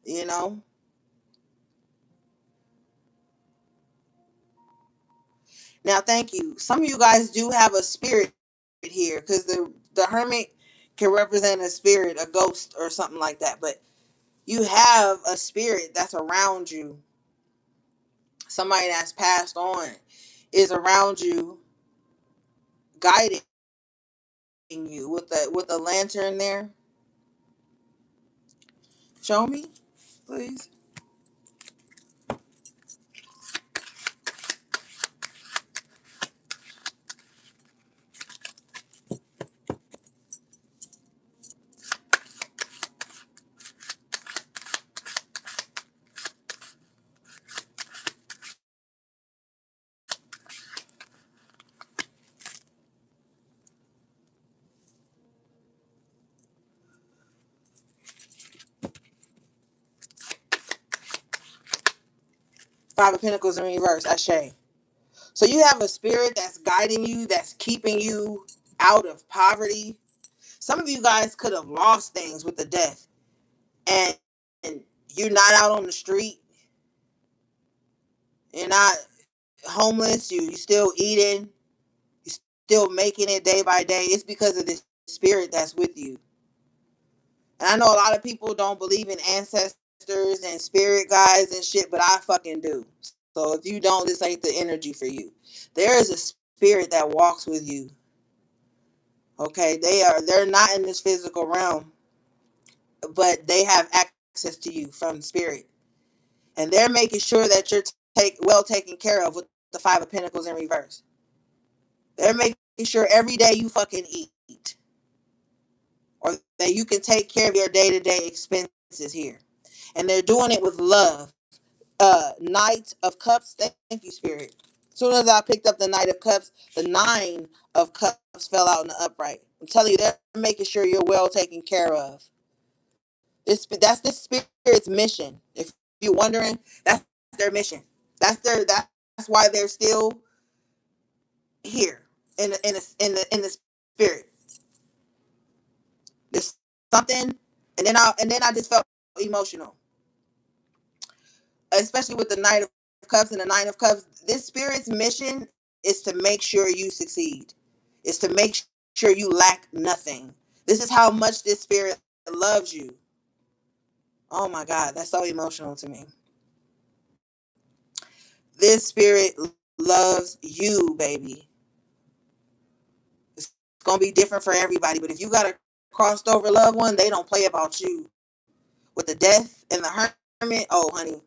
You know? Now, thank you. Some of you guys do have a spirit here because the hermit can represent a spirit, a ghost, or something like that. But you have a spirit that's around you. Somebody that's passed on is around you, guiding you with a lantern there. Show me, please. Five of Pentacles in reverse. Ashe. So you have a spirit that's guiding you, that's keeping you out of poverty. Some of you guys could have lost things with the death, and, and you're not out on the street. You're not homeless. You still eating. You still making it day by day. It's because of this spirit that's with you. And I know a lot of people don't believe in ancestors and spirit guides and shit, but I fucking do. So if you don't, this ain't the energy for you. There is a spirit that walks with you. Okay, they're not in this physical realm, but they have access to you from spirit, and they're making sure that you're well taken care of with the Five of Pentacles in reverse. They're making sure every day you fucking eat, or that you can take care of your day to day expenses here, and they're doing it with love. Knight of Cups. Thank you, Spirit. As soon as I picked up the Knight of Cups, the Nine of Cups fell out in the upright. I'm telling you, they're making sure you're well taken care of. That's this spirit's mission. If you're wondering, that's their mission. That's why they're still here in the spirit. There's something, and then I just felt emotional, especially with the Knight of Cups and the Nine of Cups. This spirit's mission is to make sure you succeed. Is to make sure you lack nothing. This is how much this spirit loves you. Oh my God, that's so emotional to me. This spirit loves you, baby. It's gonna be different for everybody, but if you got a crossed over loved one, they don't play about you. With the death and the hermit, oh honey,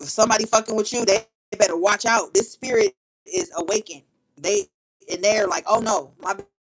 if somebody fucking with you, they better watch out. This spirit is awakened. They're like, oh no, my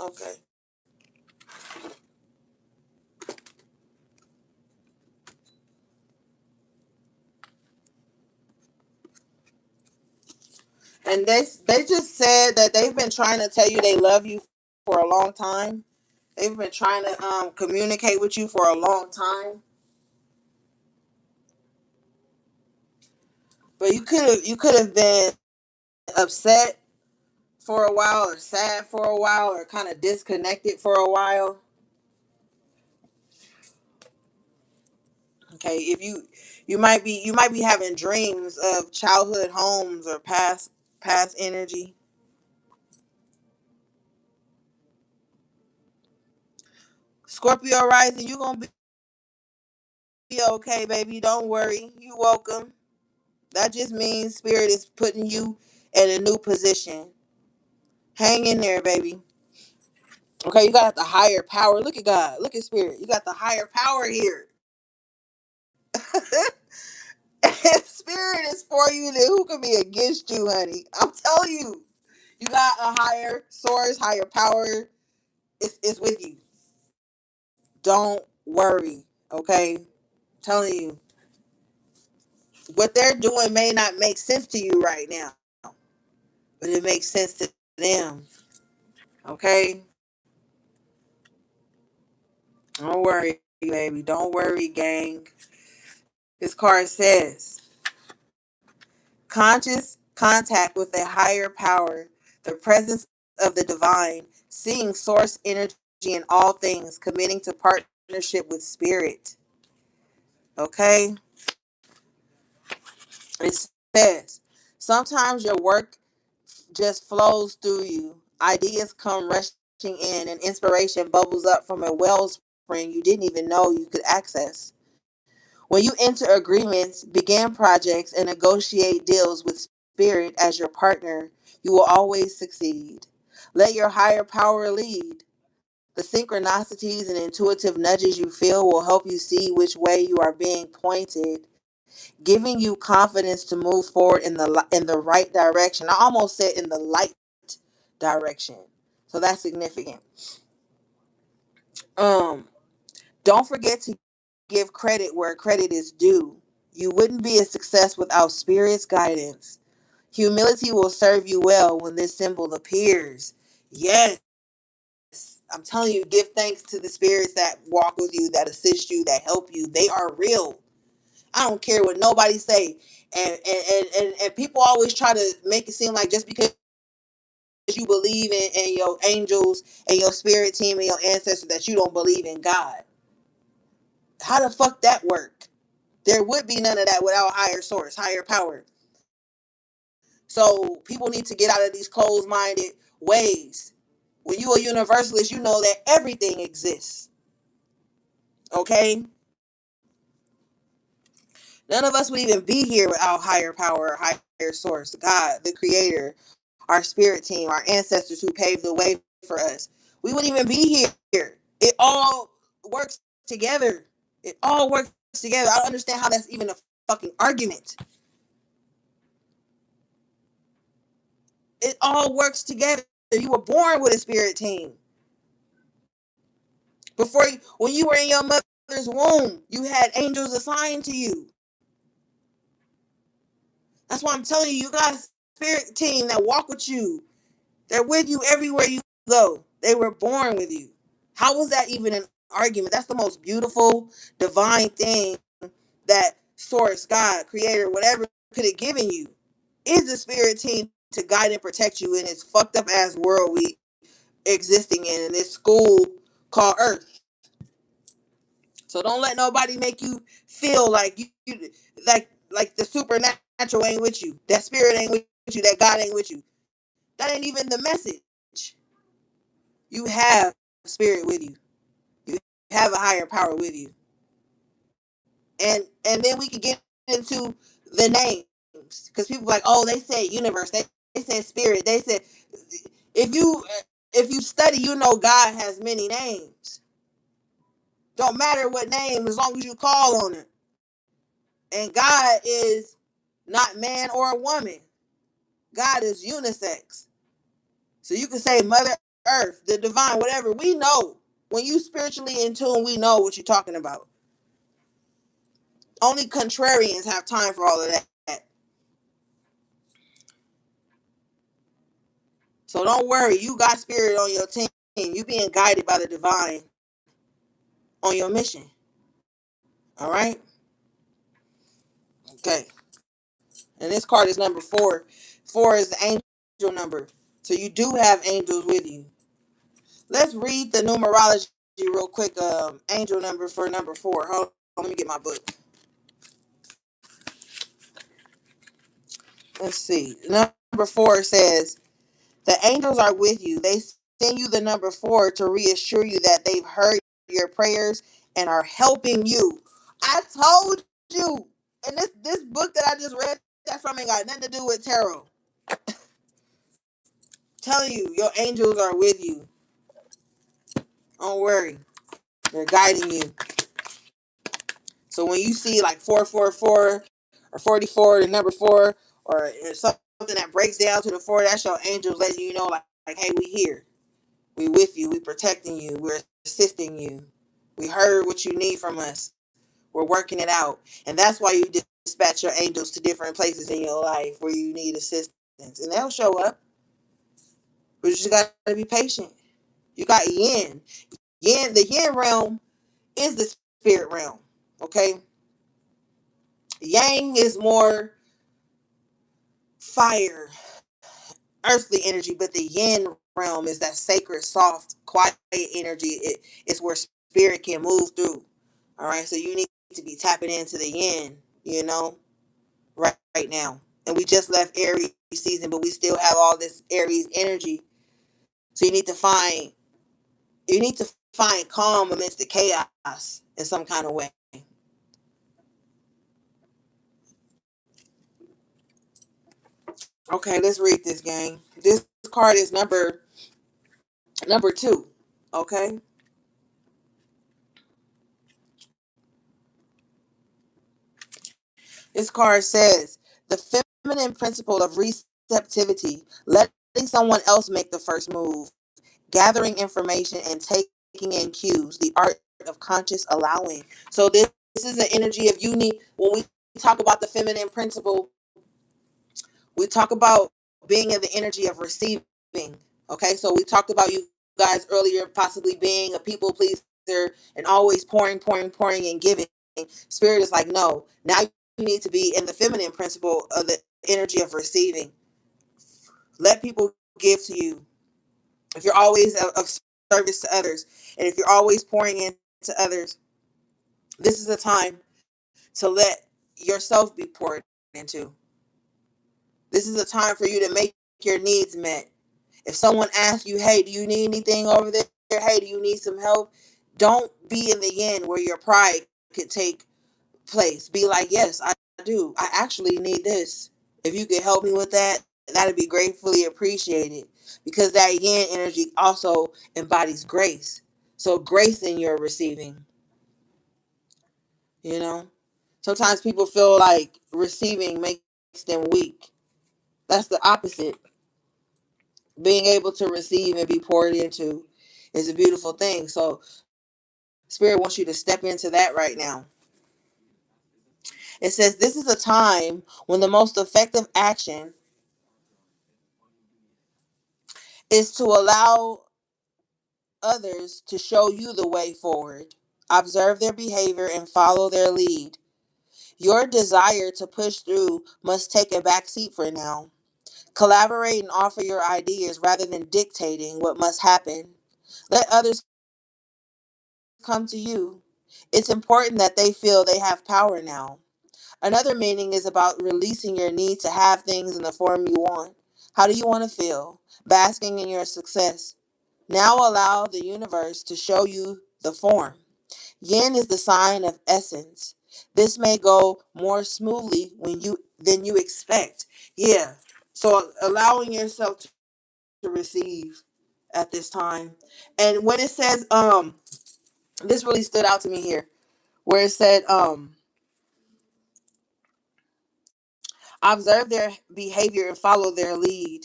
Okay. And they just said that they've been trying to tell you they love you for a long time. They've been trying to communicate with you for a long time. But you could have been upset for a while, or sad for a while, or kind of disconnected for a while. Okay, if you might be having dreams of childhood homes or past energy. Scorpio rising, you gonna be okay, baby. Don't worry. You welcome. That just means spirit is putting you in a new position. Hang in there, baby. Okay, you got the higher power. Look at God. Look at spirit. You got the higher power here. If spirit is for you, then who can be against you, honey? I'm telling you. You got a higher source, higher power. It's with you. Don't worry. Okay? I'm telling you. What they're doing may not make sense to you right now, but it makes sense to them. Okay? Don't worry, baby. Don't worry, gang. This card says conscious contact with a higher power, the presence of the divine, seeing source energy in all things, committing to partnership with spirit. Okay? It says sometimes your work just flows through you. Ideas come rushing in, and inspiration bubbles up from a wellspring you didn't even know you could access. When you enter agreements, begin projects, and negotiate deals with spirit as your partner, you will always succeed. Let your higher power lead. The synchronicities and intuitive nudges you feel will help you see which way you are being pointed, giving you confidence to move forward in the right direction. I almost said in the light direction. So that's significant. Um, don't forget to give credit where credit is due. You wouldn't be a success without spirit's guidance. Humility will serve you well when this symbol appears. Yes, I'm telling you, give thanks to the spirits that walk with you, that assist you, that help you. They are real. I don't care what nobody say. And people always try to make it seem like just because you believe in your angels and your spirit team and your ancestors that you don't believe in God. How the fuck that work? There would be none of that without higher source, higher power. So people need to get out of these closed-minded ways. When you a universalist, you know that everything exists. Okay? None of us would even be here without higher power, higher source, God, the creator, our spirit team, our ancestors who paved the way for us. We wouldn't even be here. It all works together. It all works together. I don't understand how that's even a fucking argument. It all works together. You were born with a spirit team. When you were in your mother's womb, you had angels assigned to you. That's why I'm telling you, you got a spirit team that walk with you. They're with you everywhere you go. They were born with you. How was that even an argument? That's the most beautiful, divine thing that source, God, creator, whatever could have given you. Is the spirit team to guide and protect you in this fucked up ass world we existing in this school called Earth. So don't let nobody make you feel like you like the supernatural ain't with you. That spirit ain't with you. That God ain't with you. That ain't even the message. You have spirit with you. You have a higher power with you. And then we could get into the names because people like, oh, they said universe, they said spirit, they said if you if you study, you know God has many names. Don't matter what name as long as you call on it. And God is not man or a woman. God is unisex. So you can say Mother earth, the divine, whatever. We know when you spiritually in tune, we know what you're talking about. Only contrarians have time for all of that. So don't worry, you got spirit on your team. You being guided by the divine on your mission. All right. Okay. And this card is number 4. 4 is the angel number. So you do have angels with you. Let's read the numerology real quick. Angel number for number 4. Hold on, let me get my book. Let's see. Number 4 says, the angels are with you. They send you the number 4 to reassure you that they've heard your prayers and are helping you. I told you. And this book that I just read that from ain't got nothing to do with tarot. Telling you, your angels are with you. Don't worry. They're guiding you. So when you see like 444 or 44, the number 4, or something that breaks down to the 4, that's your angels letting you know, like, hey, we here. We with you. We protecting you. We're assisting you. We heard what you need from us. We're working it out. And that's why you dispatch your angels to different places in your life where you need assistance. And they'll show up. But you just got to be patient. You got yin. Yin, the yin realm is the spirit realm. Okay? Yang is more fire, earthly energy, but the yin realm is that sacred, soft, quiet energy. It's where spirit can move through. All right, so you need to be tapping into the yin, right now. And we just left Aries season, but we still have all this Aries energy. So you need to find calm amidst the chaos in some kind of way. Okay, let's read this, gang. This card is number 2. Okay. This card says the feminine principle of receptivity, letting someone else make the first move, gathering information and taking in cues, the art of conscious allowing. So this is an energy of unity. When we talk about the feminine principle, we talk about being in the energy of receiving. Okay, so we talked about you guys earlier possibly being a people pleaser and always pouring and giving. Spirit is like, no, now you need to be in the feminine principle of the energy of receiving. Let people give to you. If you're always of service to others, and if you're always pouring into others, this is a time to let yourself be poured into. This is a time for you to make your needs met. If someone asks you, hey, do you need anything over there? Hey, do you need some help? Don't be in the yin where your pride could take place. Be like, yes, I do. I actually need this. If you could help me with that, that'd be gratefully appreciated. Because that yin energy also embodies grace. So grace in your receiving, you know? Sometimes people feel like receiving makes them weak. That's the opposite. Being able to receive and be poured into is a beautiful thing. So Spirit wants you to step into that right now. It says this is a time when the most effective action is to allow others to show you the way forward. Observe their behavior and follow their lead. Your desire to push through must take a back seat for now. Collaborate and offer your ideas rather than dictating what must happen. Let others come to you. It's important that they feel they have power now. Another meaning is about releasing your need to have things in the form you want. How do you want to feel? Basking in your success. Now allow the universe to show you the form. Yin is the sign of essence. This may go more smoothly than you expect. Yeah. So allowing yourself to receive at this time. And when it says this really stood out to me here, where it said observe their behavior and follow their lead.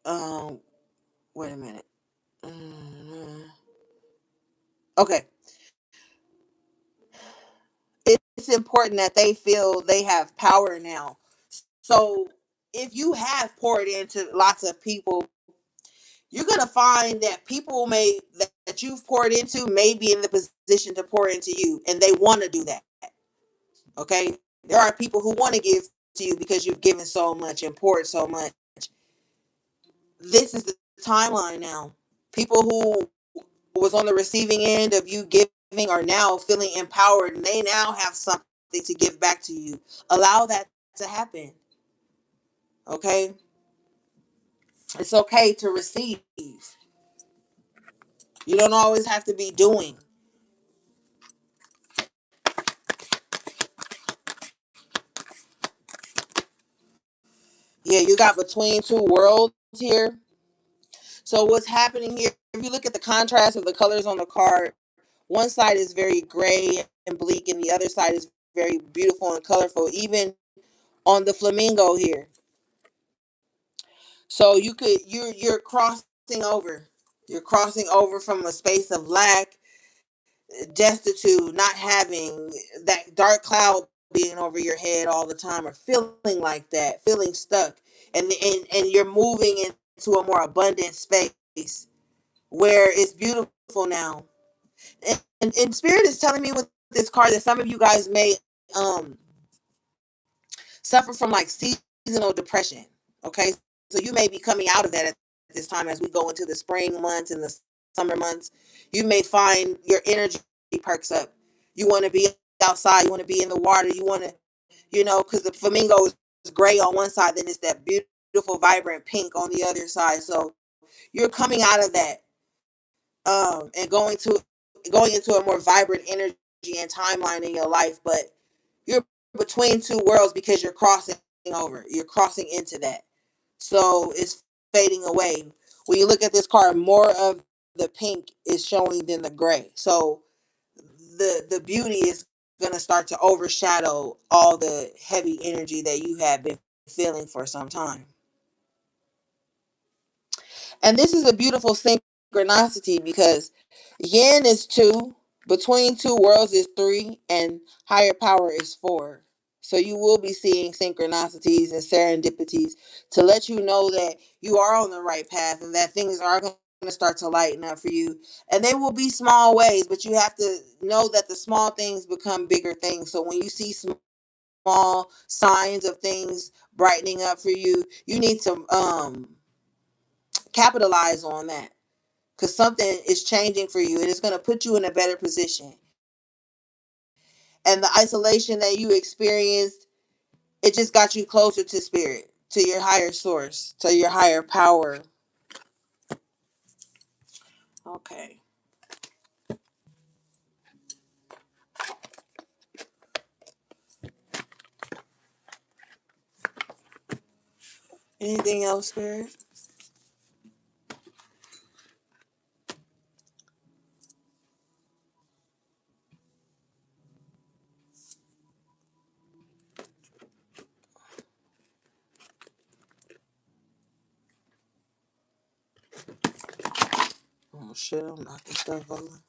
Um Wait a minute. Mm, Okay. It's important that they feel they have power now. So if you have poured into lots of people, you're gonna find that people that you've poured into may be in the position to pour into you, and they want to do that. Okay, there are people who want to give to you because you've given so much and poured so much. This is the timeline now. People who was on the receiving end of you giving are now feeling empowered, and they now have something to give back to you. Allow that to happen. Okay, it's okay to receive. You don't always have to be doing. Yeah, you got between two worlds here. So what's happening here? If you look at the contrast of the colors on the card, one side is very gray and bleak, and the other side is very beautiful and colorful. Even on the flamingo here, so you're crossing over. You're crossing over from a space of lack, destitute, not having that dark cloud being over your head all the time, or feeling like that, feeling stuck, and you're moving into a more abundant space where it's beautiful now. And spirit is telling me with this card that some of you guys may um suffer from like seasonal depression. Okay, so you may be coming out of that at this time as we go into the spring months and the summer months. You may find your energy perks up. You want to be outside. You want to be in the water. You want to, because the flamingo is gray on one side, then it's that beautiful, vibrant pink on the other side. So you're coming out of that and going into a more vibrant energy and timeline in your life, but you're between two worlds because you're crossing over. You're crossing into that. So it's fading away. When you look at this card, more of the pink is showing than the gray. So the beauty is gonna start to overshadow all the heavy energy that you have been feeling for some time. And this is a beautiful synchronicity because yin is two, between two worlds is three, and higher power is four. So you will be seeing synchronicities and serendipities to let you know that you are on the right path and that things are going to start to lighten up for you. And they will be small ways, but you have to know that the small things become bigger things. So when you see small signs of things brightening up for you, you need to capitalize on that because something is changing for you and it's going to put you in a better position. And the isolation that you experienced, it just got you closer to spirit, to your higher source, to your higher power. Okay. Anything else, spirit? Oh shit, I'm knocking stuff over.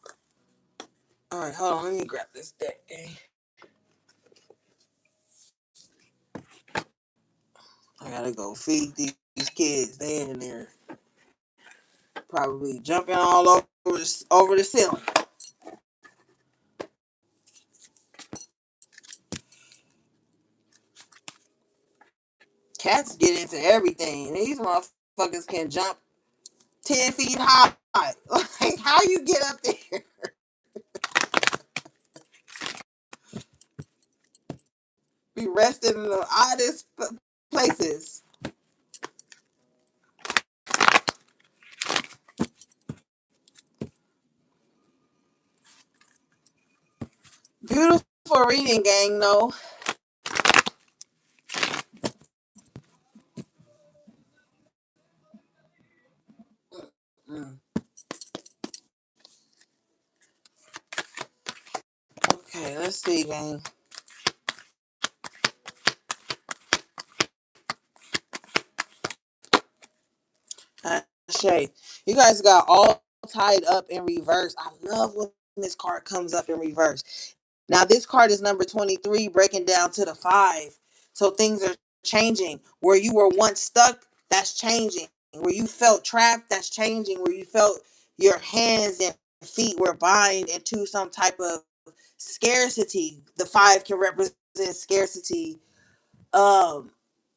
Alright, hold on, let me grab this deck, gang. I gotta go feed these kids. They in there probably jumping all over the ceiling. Cats get into everything. These motherfuckers can jump 10 feet high. Like, how you get up there? Be resting in the oddest places. Beautiful reading, gang, though. Mm. Okay, let's see, gang. I Shay, you guys got all tied up in reverse. I love when this card comes up in reverse. Now, this card is number 23, breaking down to the 5. So things are changing. Where you were once stuck, that's changing. Where you felt trapped, that's changing. Where you felt your hands and feet were bind into some type of scarcity. The 5 can represent scarcity. Um,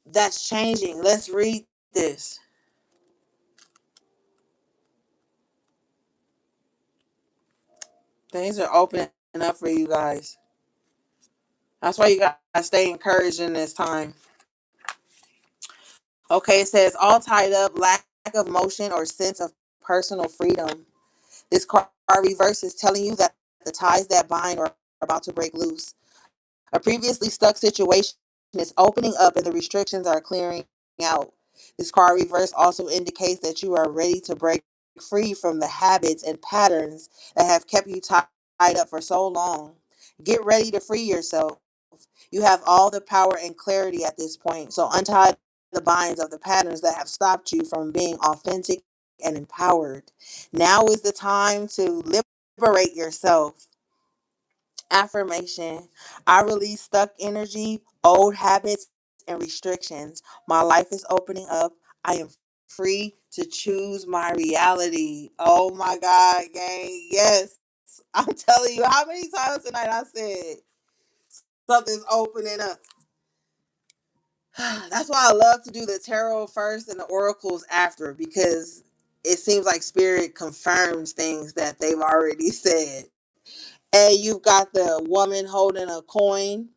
that's changing. Let's read this. Things are opening up for you guys. That's why you gotta stay encouraged in this time. Okay, it says all tied up, lack of motion or sense of personal freedom. This card reverse is telling you that the ties that bind are about to break loose. A previously stuck situation is opening up and the restrictions are clearing out. This card reverse also indicates that you are ready to break free from the habits and patterns that have kept you tied up for so long. Get ready to free yourself. You have all the power and clarity at this point. So untie the binds of the patterns that have stopped you from being authentic and empowered. Now is the time to liberate yourself. Affirmation: I release stuck energy, old habits, and restrictions. My life is opening up. I am free to choose my reality. Oh my God, gang. Yes. I'm telling you, how many times tonight I said something's opening up. That's why I love to do the tarot first and the oracles after, because it seems like spirit confirms things that they've already said. And you've got the woman holding a coin.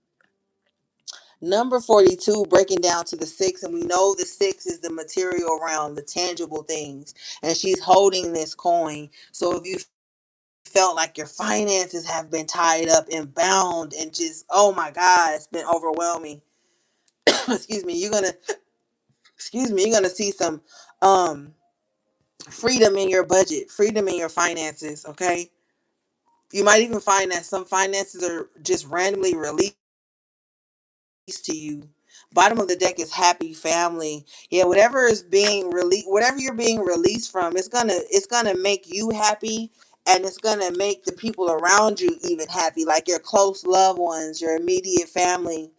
Number 42, breaking down to the 6, and we know the 6 is the material realm, the tangible things. And she's holding this coin. So if you felt like your finances have been tied up and bound and just, oh my God, it's been overwhelming. excuse me, you're gonna you're gonna see some um freedom in your budget, freedom in your finances, okay? You might even find that some finances are just randomly released to you. Bottom of the deck is happy family. Yeah, whatever is being released, whatever you're being released from, it's gonna make you happy, and it's gonna make the people around you even happy, like your close loved ones, your immediate family.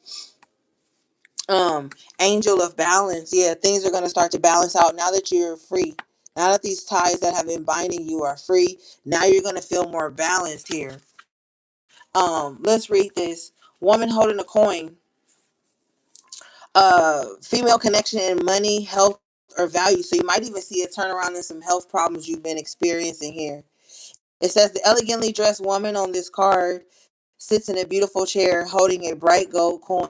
Angel of balance. Yeah, things are gonna start to balance out now that you're free. Now that these ties that have been binding you are free, now you're gonna feel more balanced here. Let's read this. Woman holding a coin. Female connection in money, health, or value. So you might even see a turnaround in some health problems you've been experiencing here. It says the elegantly dressed woman on this card sits in a beautiful chair holding a bright gold coin.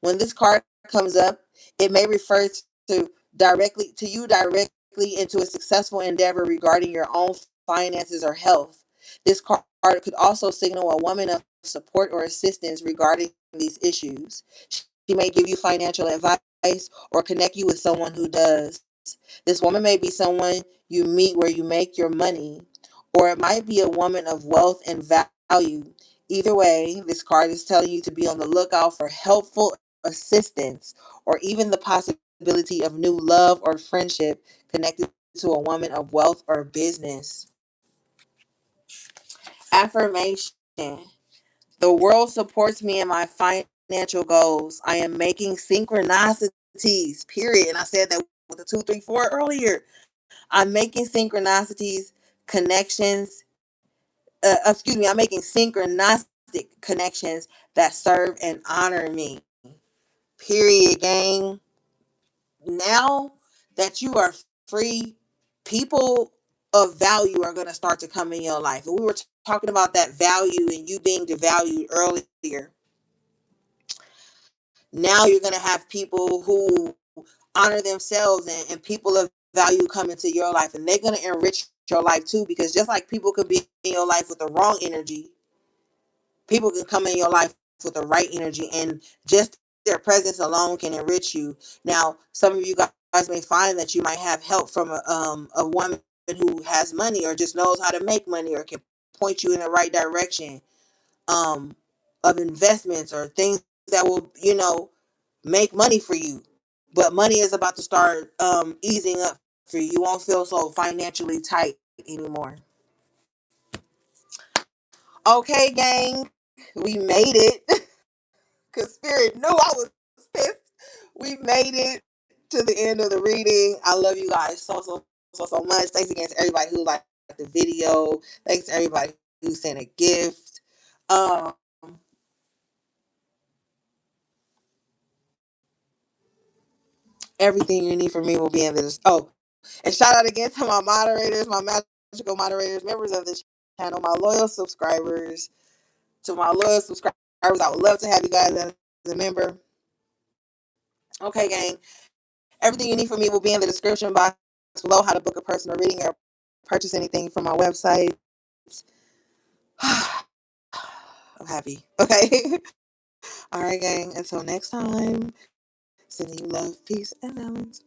When this card comes up, it may refer to directly into a successful endeavor regarding your own finances or health. This card could also signal a woman of support or assistance regarding these issues. She may give you financial advice or connect you with someone who does. This woman may be someone you meet where you make your money, or it might be a woman of wealth and value. Either way, this card is telling you to be on the lookout for helpful assistance or even the possibility of new love or friendship connected to a woman of wealth or business. Affirmation: the world supports me in my financial goals. I am making synchronicities, period. And I said that with the 2, 3, 4 earlier. I'm making synchronicities, connections. I'm making synchronistic connections that serve and honor me. Period, gang. Now that you are free, people of value are going to start to come in your life. And we were talking about that value and you being devalued earlier. Now you're going to have people who honor themselves, and people of value come into your life, and they're going to enrich your life too, because just like people could be in your life with the wrong energy, people can come in your life with the right energy, and just their presence alone can enrich you. Now, some of you guys may find that you might have help from a woman who has money or just knows how to make money or can point you in the right direction um, of investments or things that will, make money for you. But money is about to start easing up for you. You won't feel so financially tight anymore. Okay, gang, we made it. Because Spirit knew I was pissed. We made it to the end of the reading. I love you guys so much. Thanks again to everybody who liked the video. Thanks to everybody who sent a gift. Um, Everything you need from me will be in this. Oh, and shout out again to my moderators, my magical moderators, members of the channel, my loyal subscribers. To my loyal subscribers, I would love to have you guys as a member. Okay, gang. Everything you need from me will be in the description box below. How to book a personal reading or purchase anything from my website. I'm happy. Okay. All right, gang. Until next time, sending you love, peace, and balance.